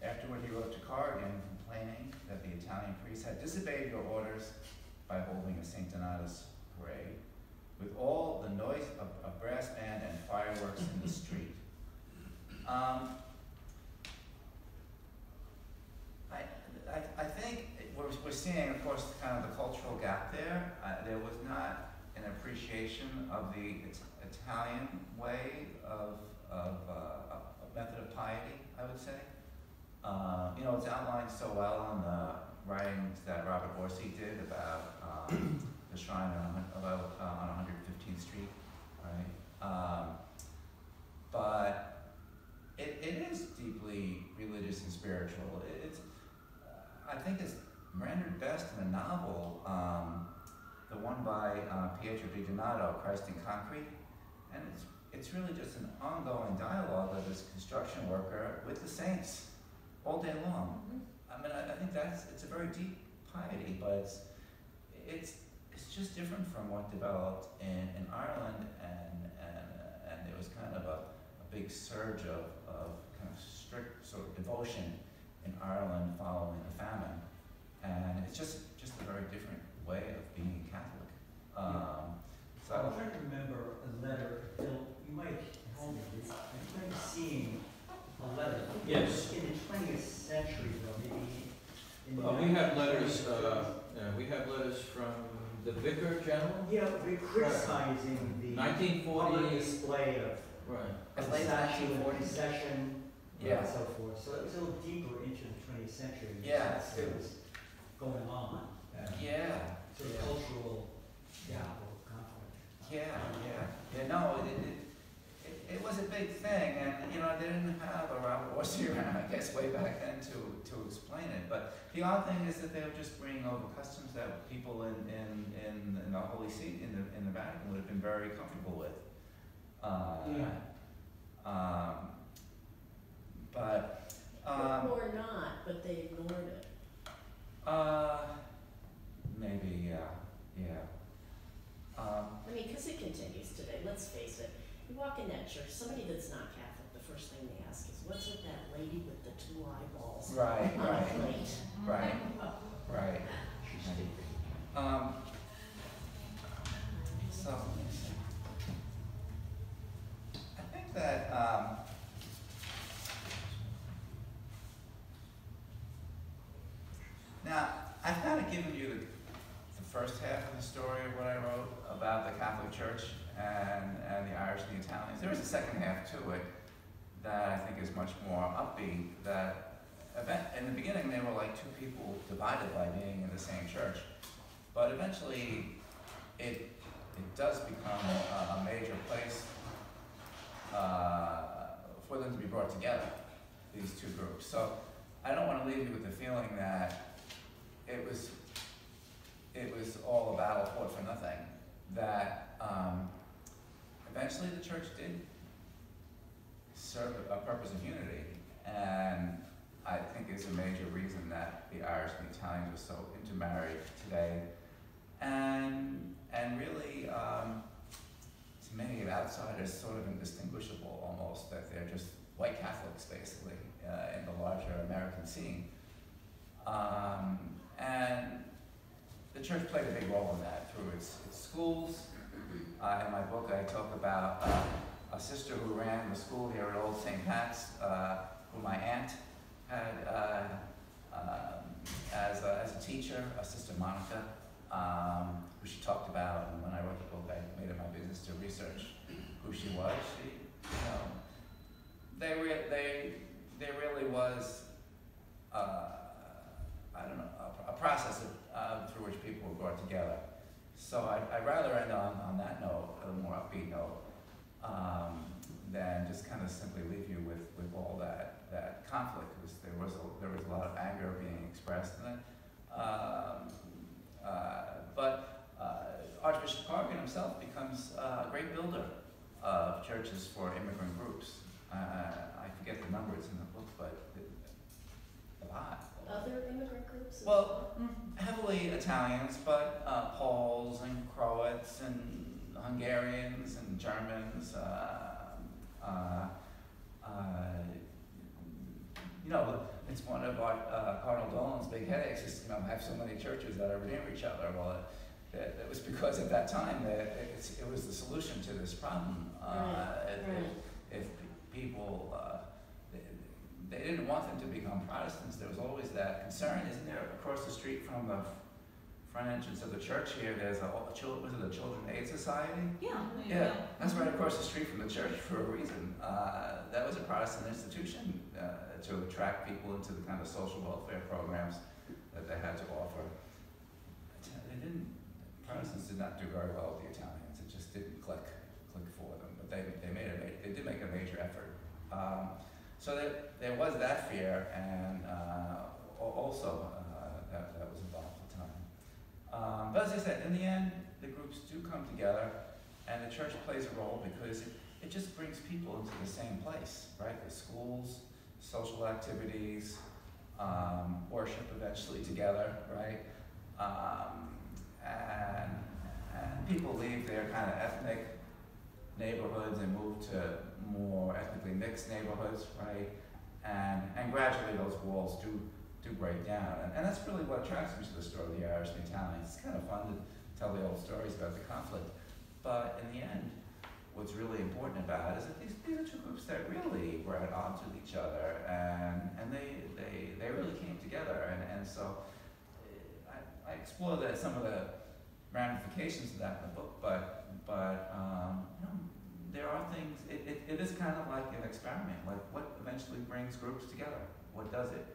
Afterward, he wrote to Corrigan complaining that the Italian priest had disobeyed your orders by holding a Saint Donatus parade, with all the noise of a brass band and fireworks in the street. I think we're seeing, of course, kind of the cultural gap there. There was not an appreciation of the Italian way of method of piety, I would say. It's outlined so well in the writings that Robert Orsi did about the shrine on 115th Street, right? But it is deeply religious and spiritual. I think it's rendered best in a novel, the one by Pietro Di Donato, Christ in Concrete, and it's really just an ongoing dialogue of this construction worker with the saints all day long. I mean, I think it's a very deep piety, but it's just different from what developed in Ireland, and there was kind of a big surge of kind of strict sort of devotion in Ireland following the famine, and it's just a very different way of being Catholic. I'm trying to remember a letter. Bill, you might help me. I'm trying to see a letter. Yes. In the 20th century, though, maybe. We have letters. We have letters from the Vicar General. Yeah, we're criticizing the 1940 public display of Right. a statue and procession Yeah. and so forth. So it was a little deeper into the 20th century. Yeah. So it was going on. Yeah. So the cultural gap or conflict. No, it was a big thing, and they didn't have a Robert Orsi around, I guess, way back then to explain it. But the odd thing is that they were just bringing over customs that people in the Holy See in the Vatican would have been very comfortable with. Or not, but they ignored it. Maybe, yeah. I mean, because it continues today, let's face it. You walk in that church, somebody that's not Catholic, the first thing they ask is, what's with that lady with the 2 eyeballs Right, on a plate? right. So, let me see. I think that, now, I've kind of given you the first half of the story of what I wrote about the Catholic Church and the Irish and the Italians. There is a second half to it that I think is much more upbeat. That in the beginning they were like 2 people divided by being in the same church, but eventually it does become a major place for them to be brought together, these 2 groups. So I don't want to leave you with the feeling that it was all a battle fought for nothing. That eventually the church did serve a purpose of unity, and I think is a major reason that the Irish and the Italians are so intermarried today, and really to many outsiders sort of indistinguishable almost, that they're just white Catholics basically in the larger American scene. And the church played a big role in that through its schools. In my book I talk about a sister who ran the school here at Old St. Pat's, who my aunt had as a teacher, Sister Monica, who she talked about, and when I wrote the book I made it my business to research who she was. There really was a process through which people were brought together. So I'd rather end on that note, a more upbeat note, than just kind of simply leave you with all that conflict. There was a lot of anger being expressed in it. But Archbishop Corrigan himself becomes a great builder of churches for immigrant groups. I forget the number, it's in the book, but a lot. Other immigrant groups? Well, heavily Italians, but Poles and Croats and Hungarians and Germans. It's one of Cardinal Dolan's big headaches is have so many churches that are near each other. Well, that was because at that time it was the solution to this problem. If people they didn't want them to become Protestants, there was always that concern. Isn't there across the street from the front entrance of the church here, there's was it a Children's Aid Society? Yeah, that's right across the street from the church for a reason. That was a Protestant institution to attract people into the kind of social welfare programs that they had to offer. Protestants did not do very well with the Italians. It just didn't click for them. But they did make a major effort. So there was that fear, and also that was involved at the time. But as I said, in the end, the groups do come together, and the church plays a role because it just brings people into the same place, right? The schools, social activities, worship eventually together, right? And people leave their kind of ethnic neighborhoods and move to more ethnically mixed neighborhoods, right? And gradually those walls do break down. And that's really what attracts me to the story of the Irish and the Italians. It's kind of fun to tell the old stories about the conflict. But in the end, what's really important about it is that these are 2 groups that really were at odds with each other, and they really came together. And so I explore some of the ramifications of that in the book, but there are things, it is kind of like an experiment, like what eventually brings groups together? What does it?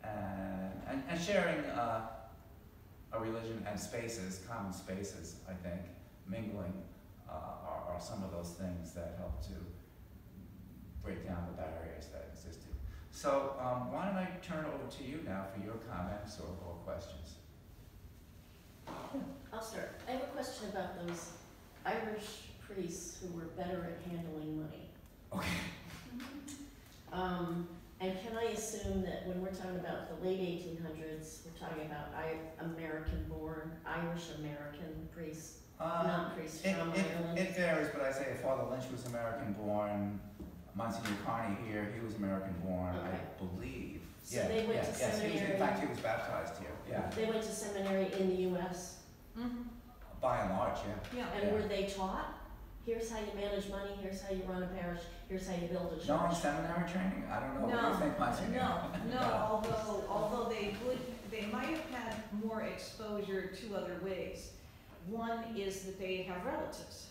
And sharing a religion and spaces, common spaces, I think, mingling are some of those things that help to break down the barriers that existed. So why don't I turn over to you now for your comments or questions? I'll start. I have a question about those Irish priests who were better at handling money. Okay. And can I assume that when we're talking about the late 1800s, we're talking about American-born, Irish-American priests, not priests from Ireland? It varies, but I say Father Lynch was American-born. Monsignor Carney here, he was American-born, Okay. I believe. So they went to Yes, seminary. in fact, he was baptized here. Yeah. They went to seminary in the U.S. By and large, yeah. Yeah. And were they taught? Here's how you manage money. Here's how you run a parish. Here's how you build a church. No seminary training? I don't know. What do you think, Monsignor? No. Although they might have had more exposure two other ways. One is that they have relatives.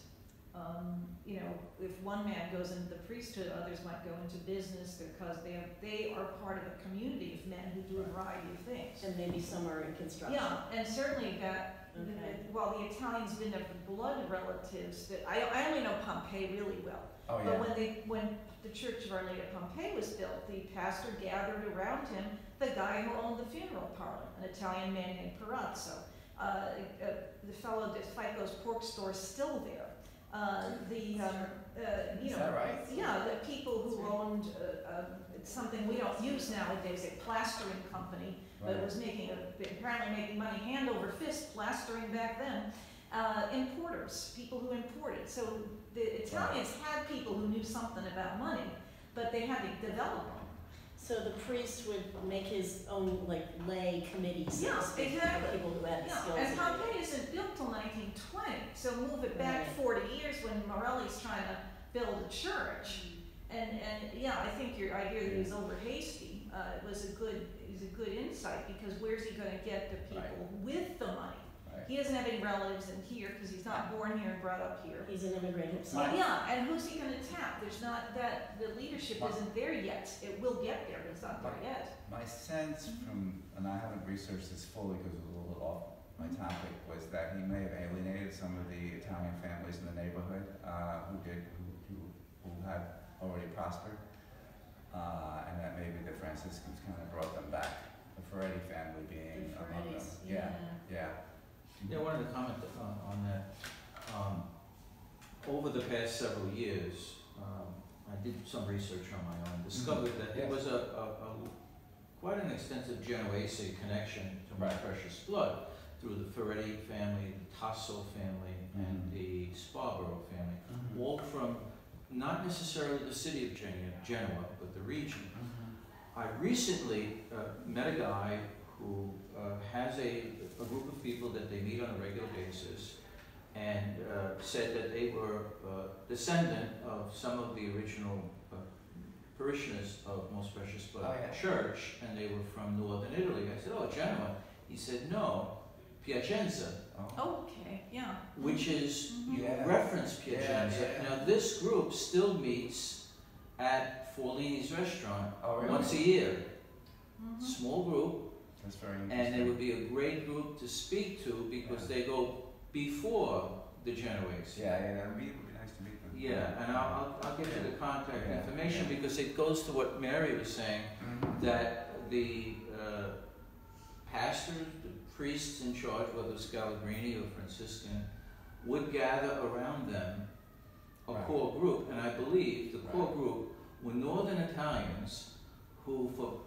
You know, if one man goes into the priesthood, others might go into business because they are part of a community of men who do a variety of things. And maybe some are in construction. Yeah, and certainly that. Okay. While the Italians didn't have blood relatives, that I only know Pompeii really well. Oh, yeah. But when the Church of Our Lady of Pompeii was built, the pastor gathered around him the guy who owned the funeral parlor, an Italian man named Perazzo. The fellow that FICO's pork store is still there. Is that right? Yeah, the people who owned something we don't use nowadays, a plastering company that was apparently making money hand over fist plastering back then. Importers, people who imported. So the Italians had people who knew something about money, but they had to develop them. So the priest would make his own lay committee, so to speak, exactly. people who had the skills. And Pompeii isn't built till 1920, so move it back 40 years when Morelli's trying to build a church. And yeah, I think your idea that he was over hasty was a good insight, because where's he going to get the people with the money? Right. He doesn't have any relatives in here because he's not born here and brought up here. He's an immigrant himself. Yeah, and who's he going to tap? There's not that, the leadership isn't there yet. It will get there, but it's not there yet. My sense from, and I haven't researched this fully because it was a little bit off my topic, was that he may have alienated some of the Italian families in the neighborhood who had already prospered, and that maybe the Franciscans kind of brought them back. The Ferretti family being among them. Yeah, I wanted to comment on that. Over the past several years, I did some research on my own, discovered that there was quite an extensive Genoese connection to my precious blood through the Ferretti family, the Tasso family, and the Sparborough family, all from not necessarily the city of Genoa, but the region. I recently met a guy who has a group of people that they meet on a regular basis, and said that they were descendant of some of the original parishioners of Most Precious Blood Church, and they were from northern Italy. I said, oh, Genoa. He said, no, Piacenza. Oh, okay, yeah. Which is, you reference Piacenza. Now, this group still meets at Forlini's restaurant once a year. Small group. That's very interesting. And it would be a great group to speak to because they go before the Genoese. That would be nice to meet them. Yeah, and I'll give you the contact information because it goes to what Mary was saying, that the pastors, the priests in charge, whether Scalabrini or Franciscan, would gather around them a core group. And I believe the core group were Northern Italians who, for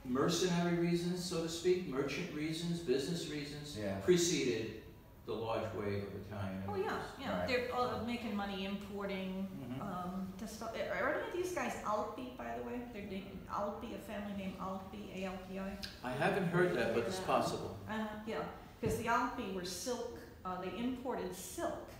mercenary reasons, so to speak, merchant reasons, business reasons, preceded the large wave of Italian immigrants. Oh yeah. They're making money importing stuff. Are any of these guys Alpi, by the way? They're named Alpi, a family named Alpi, A-L-P-I. I haven't heard that, but it's possible. Yeah, because the Alpi were silk. They imported silk,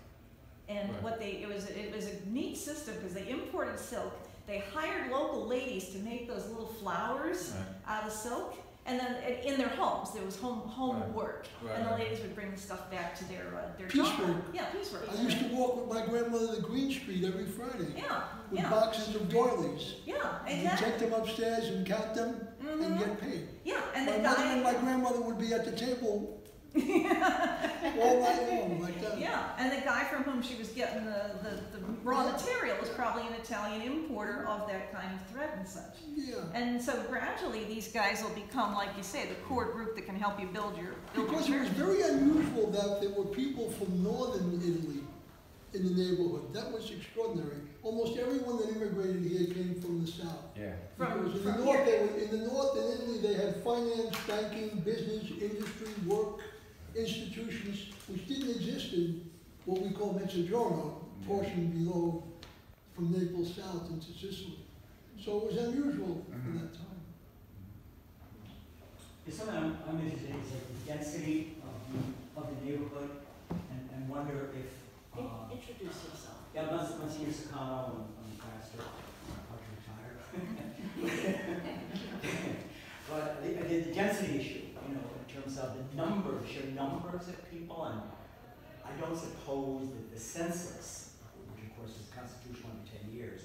and it was a neat system because they imported silk. They hired local ladies to make those little flowers out of silk, and then in their homes there was home work, and the ladies would bring the stuff back to their piecework. Yeah, piecework. I used to walk with my grandmother to Green Street every Friday. With boxes of doilies. Yeah, exactly. And take them upstairs and count them and get paid. Yeah, and my mother and my grandmother would be at the table All night long, like that. Yeah, and the guy from whom she was getting the raw material was probably an Italian importer of that kind of thread and such. Yeah. And so gradually these guys will become, like you say, the core group that can help you build your Because it was church. very unusual that there were people from northern Italy in the neighborhood. That was extraordinary. Almost everyone that immigrated here came from the south. Yeah. Because in the From north, here. in the north in Italy, they had finance, banking, business, industry, work, institutions, which didn't exist in what we call Mezzogiorno, portion below from Naples south into Sicily. So it was unusual for that time. Something I'm interested in is like the density of the neighborhood, and wonder if Introduce yourself. yeah, Monsignor Saccano, I'm a pastor, I'm retired. But the density issue, you know, in terms of the sheer numbers of people, and I don't suppose that the census, which of course is constitutional every 10 years,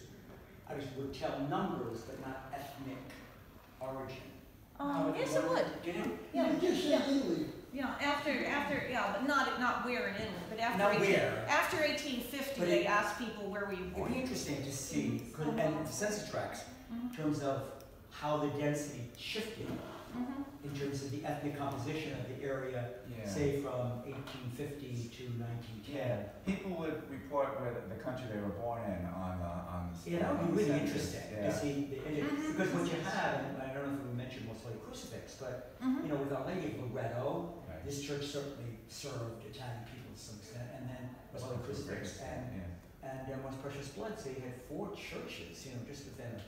I would tell numbers but not ethnic origin. Yes, it would. Did it? Yeah, You just said Italy. yeah. After, but not where in Italy, but after Not where. after 1850, But they asked people where were you It'd born. be interesting to see, and the census tracts, in terms of how the density shifted in terms of the ethnic composition of the area, Yeah. say from 1850 to 1910. Yeah, people would report where the country they were born in on the Yeah, that would be really census. interesting Yeah. to see, because what you have, and I don't know if we mentioned Most Holy Crucifix, but you know, with Our Lady of Loretto, Right. this church certainly served Italian people to some extent, and then Most Holy Crucifix and Most Precious Blood. So you had 4 churches, you know, just within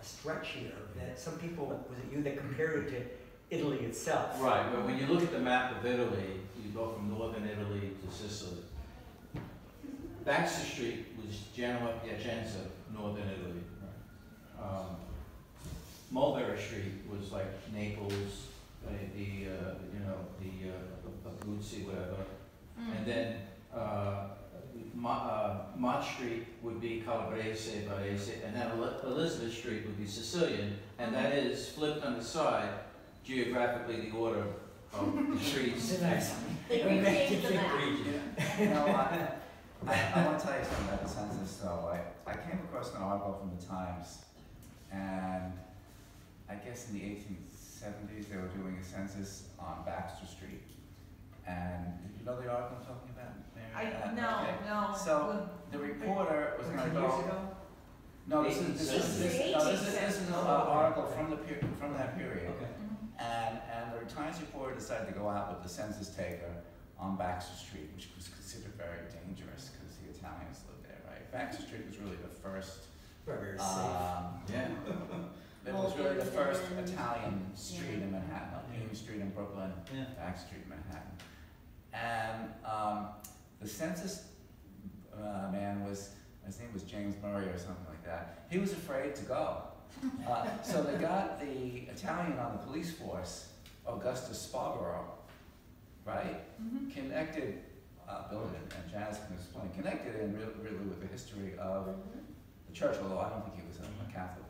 a stretch here. That some people, was it you that compared it to Italy itself? Right, but when you look at the map of Italy, you go from northern Italy to Sicily. Baxter Street was Genoa, Piacenza, northern Italy. Mulberry Street was like Naples, the Abruzzi, whatever. And then Mott Street would be Calabrese, Varese, and then Elizabeth Street would be Sicilian, and that is flipped on the side, geographically the order of the streets. They recreated the map. You know, I want to tell you something about the census, though. I came across an article from the Times, and I guess in the 1870s they were doing a census on Baxter Street. And did you know the article I'm talking about, Mary? No. So the reporter was going to 10 years go. ago? No, this is an article from that period. Okay. And the Times reporter decided to go out with the census taker on Baxter Street, which was considered very dangerous because the Italians lived there, right? Baxter Street was really the first. Very safe. Yeah. It was really the first Italian street in Manhattan, like Union Street in Brooklyn, Baxter Street in Manhattan. And the census man his name was James Murray or something like that. He was afraid to go. So they got the Italian on the police force, Augustus Sparborough, right? Connected, Bill and Janice can explain, connected in really with the history of the church, although I don't think he was a Catholic,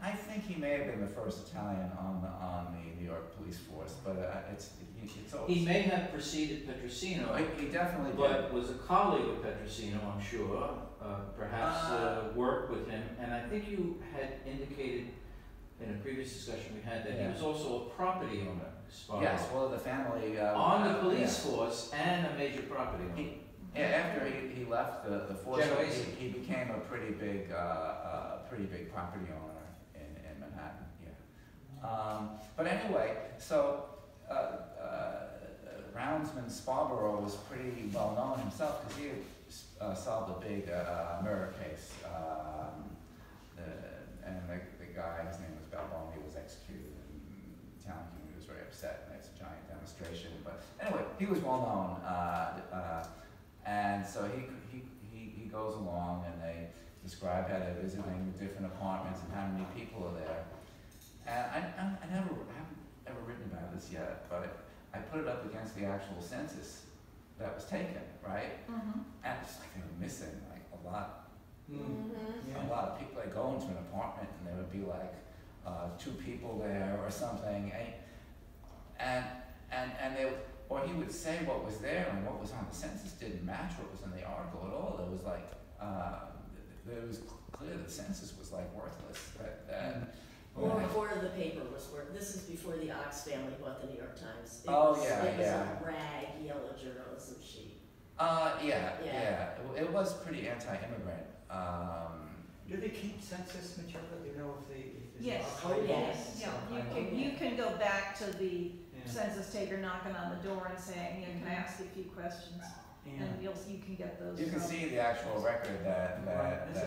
I think he may have been the first Italian on the New York police force, but it's always. He may have preceded Petrosino. He definitely but did. was a colleague of Petrosino, I'm sure. Perhaps worked with him, and I think you had indicated in a previous discussion we had that he was also a property owner. Sparrow. Yes, well, the family on the police force and a major property owner. After he left the force, Genoese. he became a pretty big property owner in Manhattan. Yeah. But anyway, so Roundsman Sparborough was pretty well known himself because he had solved a big murder case, and the guy, his name was Balboni, was executed. And the town community was very upset, and it's a giant demonstration. But anyway, he was well known. And so he goes along, and they describe how they're visiting different apartments and how many people are there. And I haven't ever written about this yet, but I put it up against the actual census that was taken, right? And it's like they were missing like a lot. A lot of people. They go into an apartment and there would be like 2 people there or something. and they, or he would say what was there and what was on the census didn't match what was in the article at all. It was like, it was clear the census was like worthless. Or the paper was worth. This is before the Ox family bought the New York Times. It Oh, was, yeah, it was yeah. a rag yellow journalism sheet. Yeah. It was pretty anti-immigrant. Do they keep census material? Do you know if they? Yes. Oh, yes. Yeah, you can go back to the census taker knocking on the door and saying, you know, can I ask you a few questions? And you can get those. You can from- see the actual record that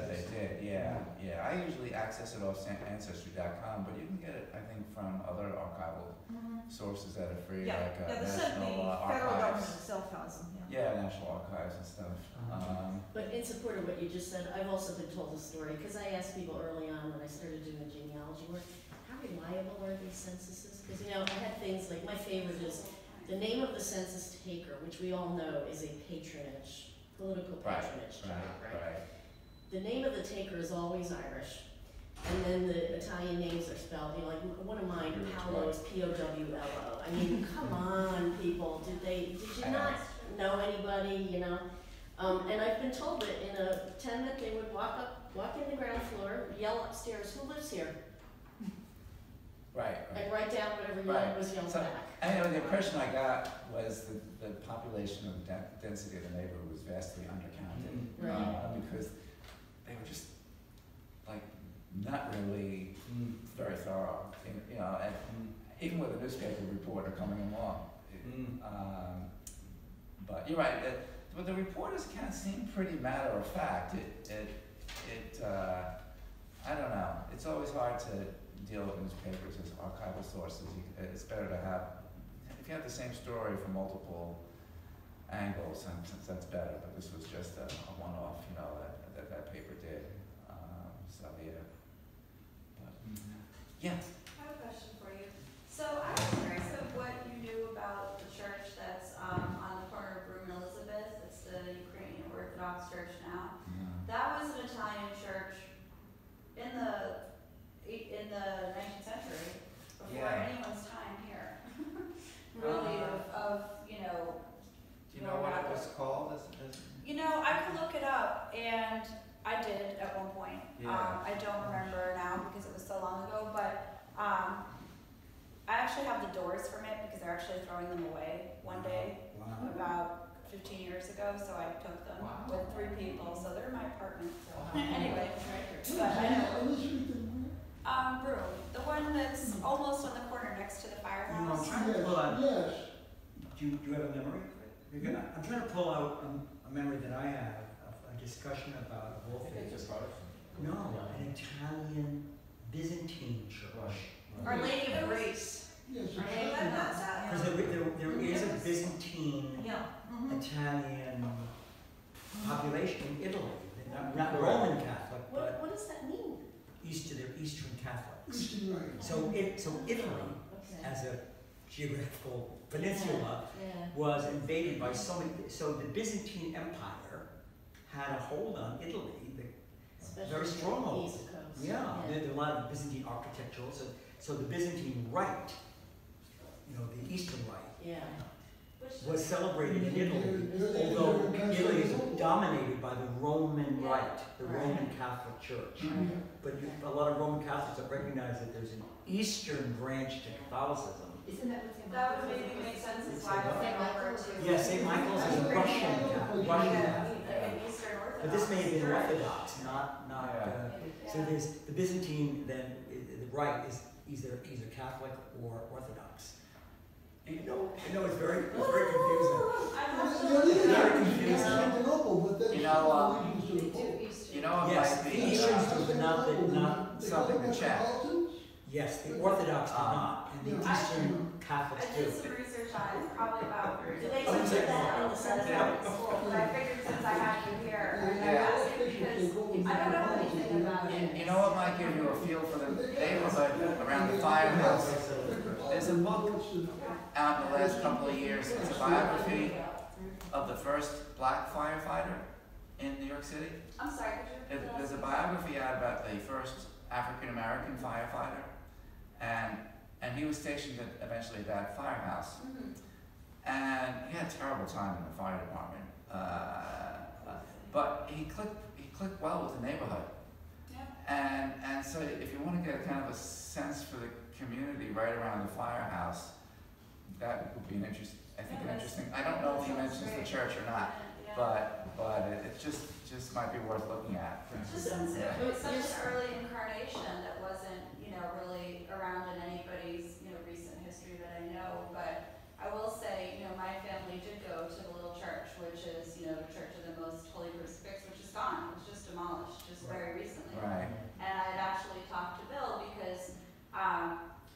they did. Yeah. I usually access it off Ancestry.com, but you can get it, I think, from other archival sources that are free, like the National federal government Archives. itself has them. Yeah, National Archives and stuff. But in support of what you just said, I've also been told a story, because I asked people early on when I started doing the genealogy work, how reliable are these censuses? Because, you know, I had things like, my favorite is the name of the census taker, which we all know is a patronage, political patronage job, right? The name of the taker is always Irish, and then the Italian names are spelled, you know, like one of mine, Paolo is P-O-W-L-O. I mean, come on, people, did you not know anybody, you know? And I've been told that in a tenement, they would walk in the ground floor, yell upstairs, who lives here? Right. And write down whatever was yelled So, back. I know the impression I got was the population of the density of the neighborhood was vastly undercounted. Because they were just like not really very thorough, you know, and even with a newspaper reporter coming along. But you're right. But the reporters can seem pretty matter of fact. I don't know. It's always hard to deal with newspapers as archival sources. It's better to have, if you have the same story from multiple angles, and since that's better. But this was just a one-off, you know, that paper did. So yeah. But, yeah. I have a question for you. So I was curious of what you knew about the church that's on the corner of Broome and Elizabeth. It's the Ukrainian Orthodox church now. That was an Italian church in the 19th century, before anyone's time here. Really, you know. Do you know what it was called? You know, I could look it up, and I did at one point. I don't remember now because it was so long ago, but I actually have the doors from it because they're actually throwing them away one day about 15 years ago, so I took them with 3 people, so they're in my apartment. So. Anyway, but I know. Broome, the one that's almost on the corner next to the firehouse. I'm trying to pull out. Yes. Do you have a memory? I'm trying to pull out a memory that I have of a discussion about a whole thing. No, an Italian Byzantine church. Our Lady of Grace. Yes, Because there is a Byzantine Italian population in Italy. Not Roman Catholic, but What does that mean? they're Eastern Catholics. Eastern Rite. So Italy, as a geographical peninsula, was invaded by so many. So the Byzantine Empire had a hold on Italy, very strong hold. East Coast. There are a lot of Byzantine architecture. So the Byzantine Rite, you know, the Eastern Rite, was celebrated in Italy, although Italy is dominated by the Roman Rite, the Roman Catholic Church. But a lot of Roman Catholics have recognized that there's an Eastern branch to Catholicism. Isn't that what that would maybe make sense as why I went over to. Yeah, St. Michael's is a Russian Catholic. Eastern Orthodox. But this may have been Orthodox, not. So there's the Byzantine. Then the Rite is either Catholic or Orthodox. And I know it's very confusing. Very confusing. You know, yes, the Easterns do, but not something to check. Yes, the Orthodox do not, and the Eastern Catholics I do. did some research on it, probably about. Do they teach that in the seminary school? But I figured since I had you here, I asked it because I don't know anything about it. You know what might give you a feel for the neighborhood around the firehouse? There's a book out in the last couple of years. It's a biography of the first black firefighter in New York City. I'm sorry, could you? There's a biography out about the first African American firefighter, and and he was stationed eventually at that firehouse. And he had a terrible time in the fire department. But he clicked well with the neighborhood. Yeah. And so if you want to get kind of a sense for the community right around the firehouse, that would be an interesting. I don't know if he mentions the church or not, but it just might be worth looking at. Just since it was such an early incarnation that wasn't, really around in anybody's, recent history that I know, but I will say, my family did go to the little church, which is, the Church of the Most Holy Crucifix, which is gone. It was just demolished just very recently. Right. And I had actually talked to Bill because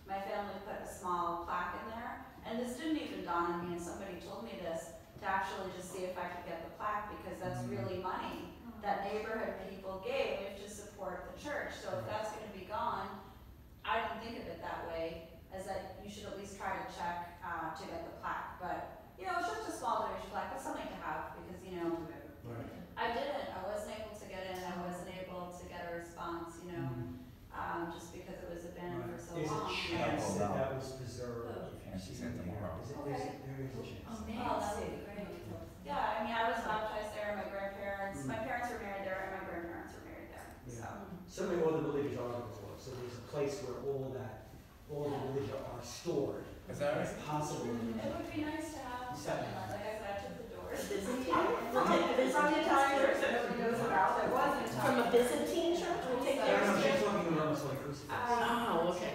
my family put a small plaque in there, and this didn't even dawn on me, and somebody told me this, to actually just see if I could get the plaque, because that's really money that neighborhood people gave to support the church. So if that's going to be gone, I didn't think of it that way, as that you should at least try to check to get the plaque. But, it's just a small donation plaque, but something to have, because, I didn't. I wasn't able to get in. I wasn't able to get a response, just because it was abandoned for so long. There's a chance that was preserved. Can't see it tomorrow. There is a chance. Oh, man. Oh, that would be great. Yeah, I was baptized there, my grandparents, my parents were married there, and my grandparents were married there, so. Certainly all the religious articles, so there's a place where all the religious are stored. Is that right? It's possible. It would be nice to have something like I said, I took the doors. From From the Italian church that nobody knows about, there was an Italian. a Byzantine church, we take No, theirs. she's talking about the Holy Crucifix. Oh, okay.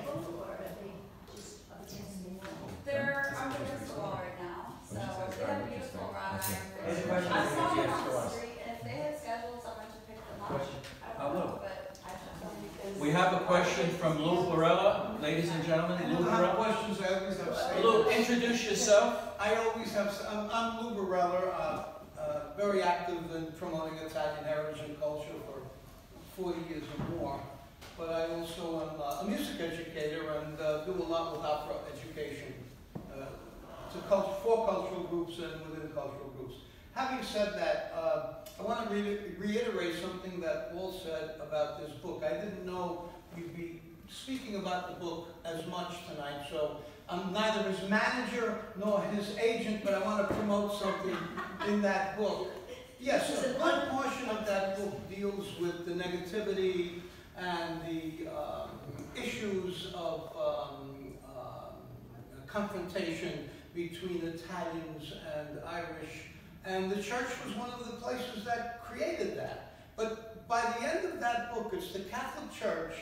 They're under the wall right now, so they have beautiful rock Any iron. questions? I saw them Yes, on to the us. street, and if they had scheduled someone to pick them up, Question. I Oh, would look. have, but I just. We have a question from Lou Barella, ladies and gentlemen. I Lou don't have Barella. questions, I always have statements. Lou, introduce yourself. I always have, I'm Lou Barella, very active in promoting Italian heritage and culture for 40 years or more. But I also am a music educator and do a lot with opera education for cultural groups and within cultural groups. Having said that, I want to reiterate something that Paul said about this book. I didn't know we'd be speaking about the book as much tonight, so I'm neither his manager nor his agent, but I want to promote something in that book. Yes, one portion of that book deals with the negativity and the issues of confrontation between Italians and Irish. And the church was one of the places that created that. But by the end of that book, it's the Catholic Church,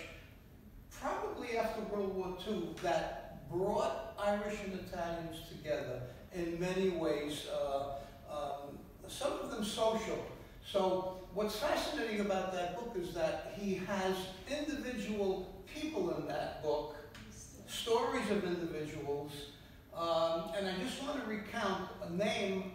probably after World War II, that brought Irish and Italians together in many ways, some of them social. So what's fascinating about that book is that he has individual people in that book, stories of individuals, and I just want to recount a name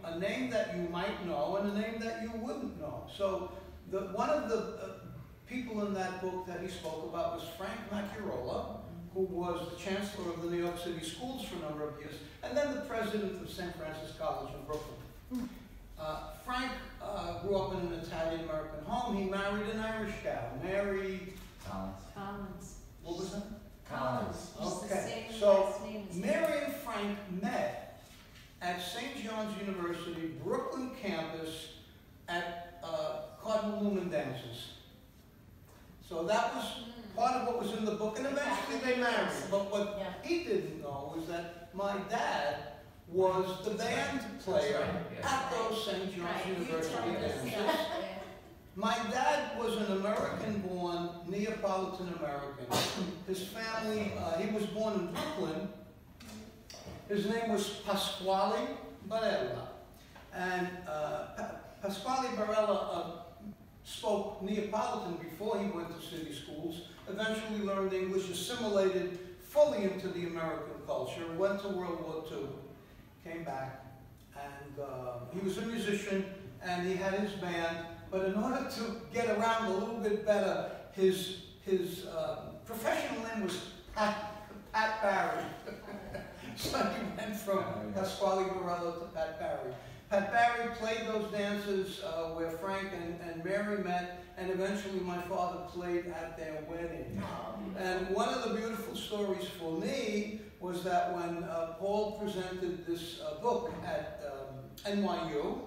that you might know and a name that you wouldn't know. So one of the people in that book that he spoke about was Frank Macchiarola, who was the chancellor of the New York City schools for a number of years, and then the president of St. Francis College in Brooklyn. Frank grew up in an Italian-American home. He married an Irish gal, Mary Collins. What was that? Collins. Okay, so Mary and Frank met at St. John's University, Brooklyn campus at Cardinal Newman dances. So that was part of what was in the book, and eventually they married. But what he didn't know was that my dad was the band player at those St. John's University dances. My dad was an American-born, Neapolitan American. His family, he was born in Brooklyn. His name was Pasquale Barella. And Pasquale Barella spoke Neapolitan before he went to city schools, eventually learned English, assimilated fully into the American culture, went to World War II, came back, and he was a musician, and he had his band. But in order to get around a little bit better, his professional name was Pat Barry. So he went from Pasquale Barella to Pat Barry. Pat Barry played those dances where Frank and Mary met, and eventually my father played at their wedding. And one of the beautiful stories for me was that when Paul presented this book at NYU,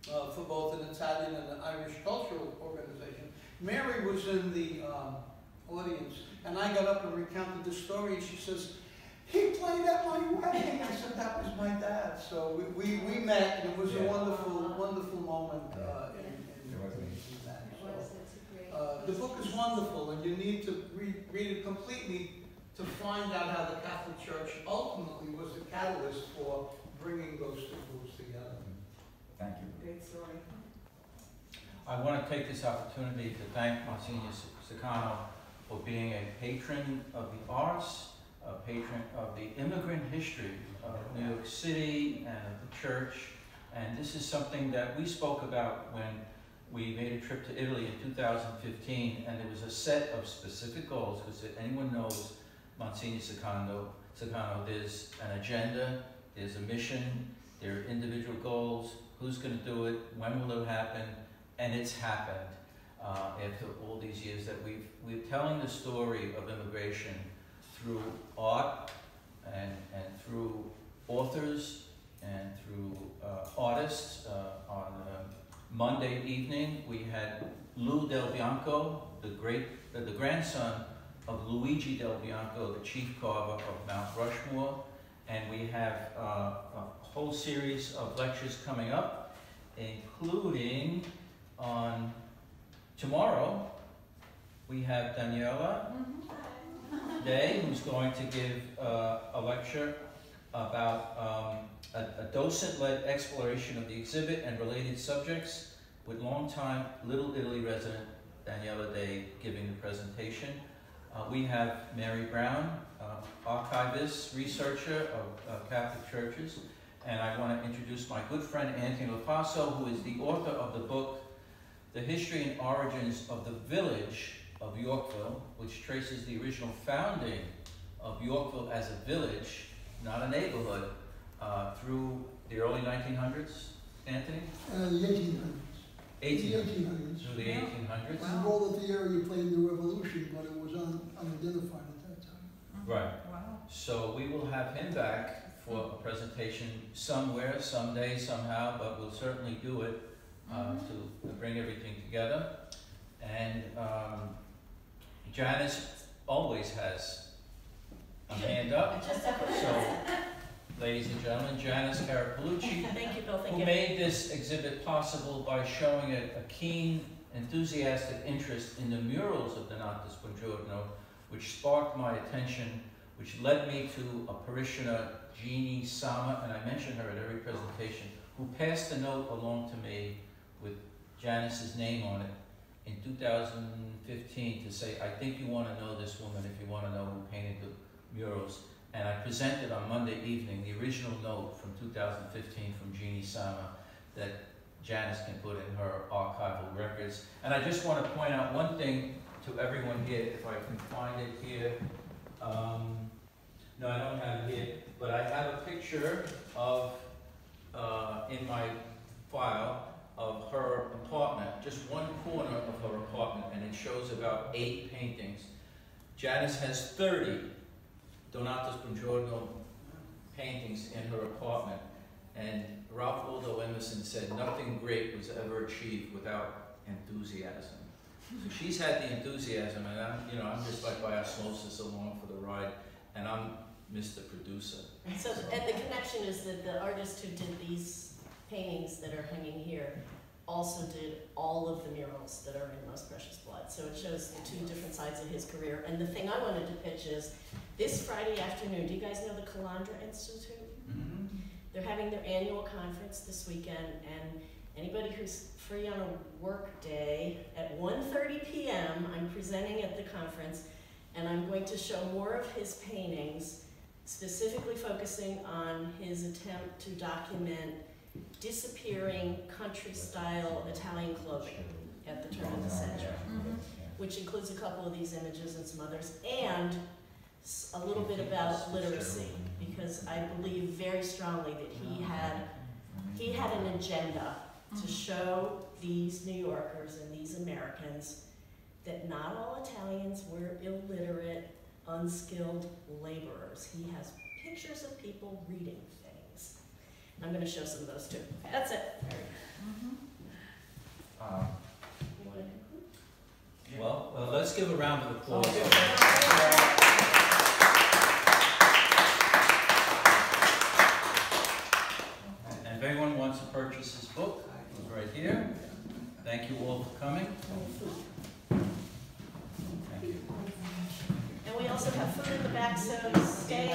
for both an Italian and an Irish cultural organization, Mary was in the audience, and I got up and recounted the story, and she says, "He played at my wedding." I said, "That was my dad." So we met, and it was a wonderful moment in that. So, the book is wonderful, and you need to read it completely to find out how the Catholic Church ultimately was the catalyst for bringing those two groups together. Thank you. Great story. I want to take this opportunity to thank Monsignor Sicano for being a patron of the arts, a patron of the immigrant history of New York City and of the church. And this is something that we spoke about when we made a trip to Italy in 2015, and there was a set of specific goals, because if anyone knows Monsignor Sicano, there's an agenda, there's a mission, there are individual goals, who's going to do it, when will it happen, and it's happened after all these years that we're telling the story of immigration through art and through authors and through artists. On Monday evening, we had Lou Del Bianco, the grandson of Luigi Del Bianco, the chief carver of Mount Rushmore, and we have a whole series of lectures coming up, including on tomorrow, we have Daniela Day, who's going to give a lecture about a docent-led exploration of the exhibit and related subjects, with longtime Little Italy resident Daniela Day giving the presentation. We have Mary Brown, archivist, researcher of Catholic churches, and I want to introduce my good friend Anthony LaFaso, who is the author of the book, The History and Origins of the Village of Yorkville, which traces the original founding of Yorkville as a village, not a neighborhood, through the early 1900s, Anthony? The 1800s. 1800s. Through the 1800s. The role of the area played in the revolution, but it was unidentified at that time. Right. Wow. So we will have him back for a presentation somewhere, someday, somehow, but we'll certainly do it to bring everything together. And Janice always has a hand up. So, ladies and gentlemen, Janice Carapolucci, Thank you, Bill. Thank who you. made this exhibit possible by showing a keen, enthusiastic interest in the murals of Donatus Buongiorno, which sparked my attention, which led me to a parishioner, Jeannie Sama, and I mention her at every presentation, who passed a note along to me with Janice's name on it in 2015 to say, I think you want to know this woman if you want to know who painted the murals. And I presented on Monday evening the original note from 2015 from Jeannie Sama that Janice can put in her archival records. And I just want to point out one thing to everyone here, if I can find it here. No, I don't have it here, but I have a picture of, in my file, of her apartment, just one corner of her apartment, and it shows about 8 paintings. Janice has 30 Donatus Buongiorno paintings in her apartment, and Ralph Waldo Emerson said nothing great was ever achieved without enthusiasm. So she's had the enthusiasm, and I'm just like by osmosis along for the ride, and I'm Mr. Producer. So, and the connection is that the artist who did these paintings that are hanging here also did all of the murals that are in Most Precious Blood. So it shows the 2 different sides of his career. And the thing I wanted to pitch is, this Friday afternoon, do you guys know the Calandra Institute? Mm-hmm. They're having their annual conference this weekend, and anybody who's free on a work day at 1:30 p.m., I'm presenting at the conference, and I'm going to show more of his paintings, specifically focusing on his attempt to document disappearing country-style Italian clothing at the turn of the century, which includes a couple of these images and some others, and a little bit about literacy, because I believe very strongly that he had he had an agenda to show these New Yorkers and these Americans that not all Italians were illiterate, unskilled laborers. He has pictures of people reading things. And I'm going to show some of those too. That's it. You want to conclude? Well, let's give a round of applause. And if anyone wants to purchase this book, it's right here. Thank you all for coming. Thank you. And we also have food in the back, so stay.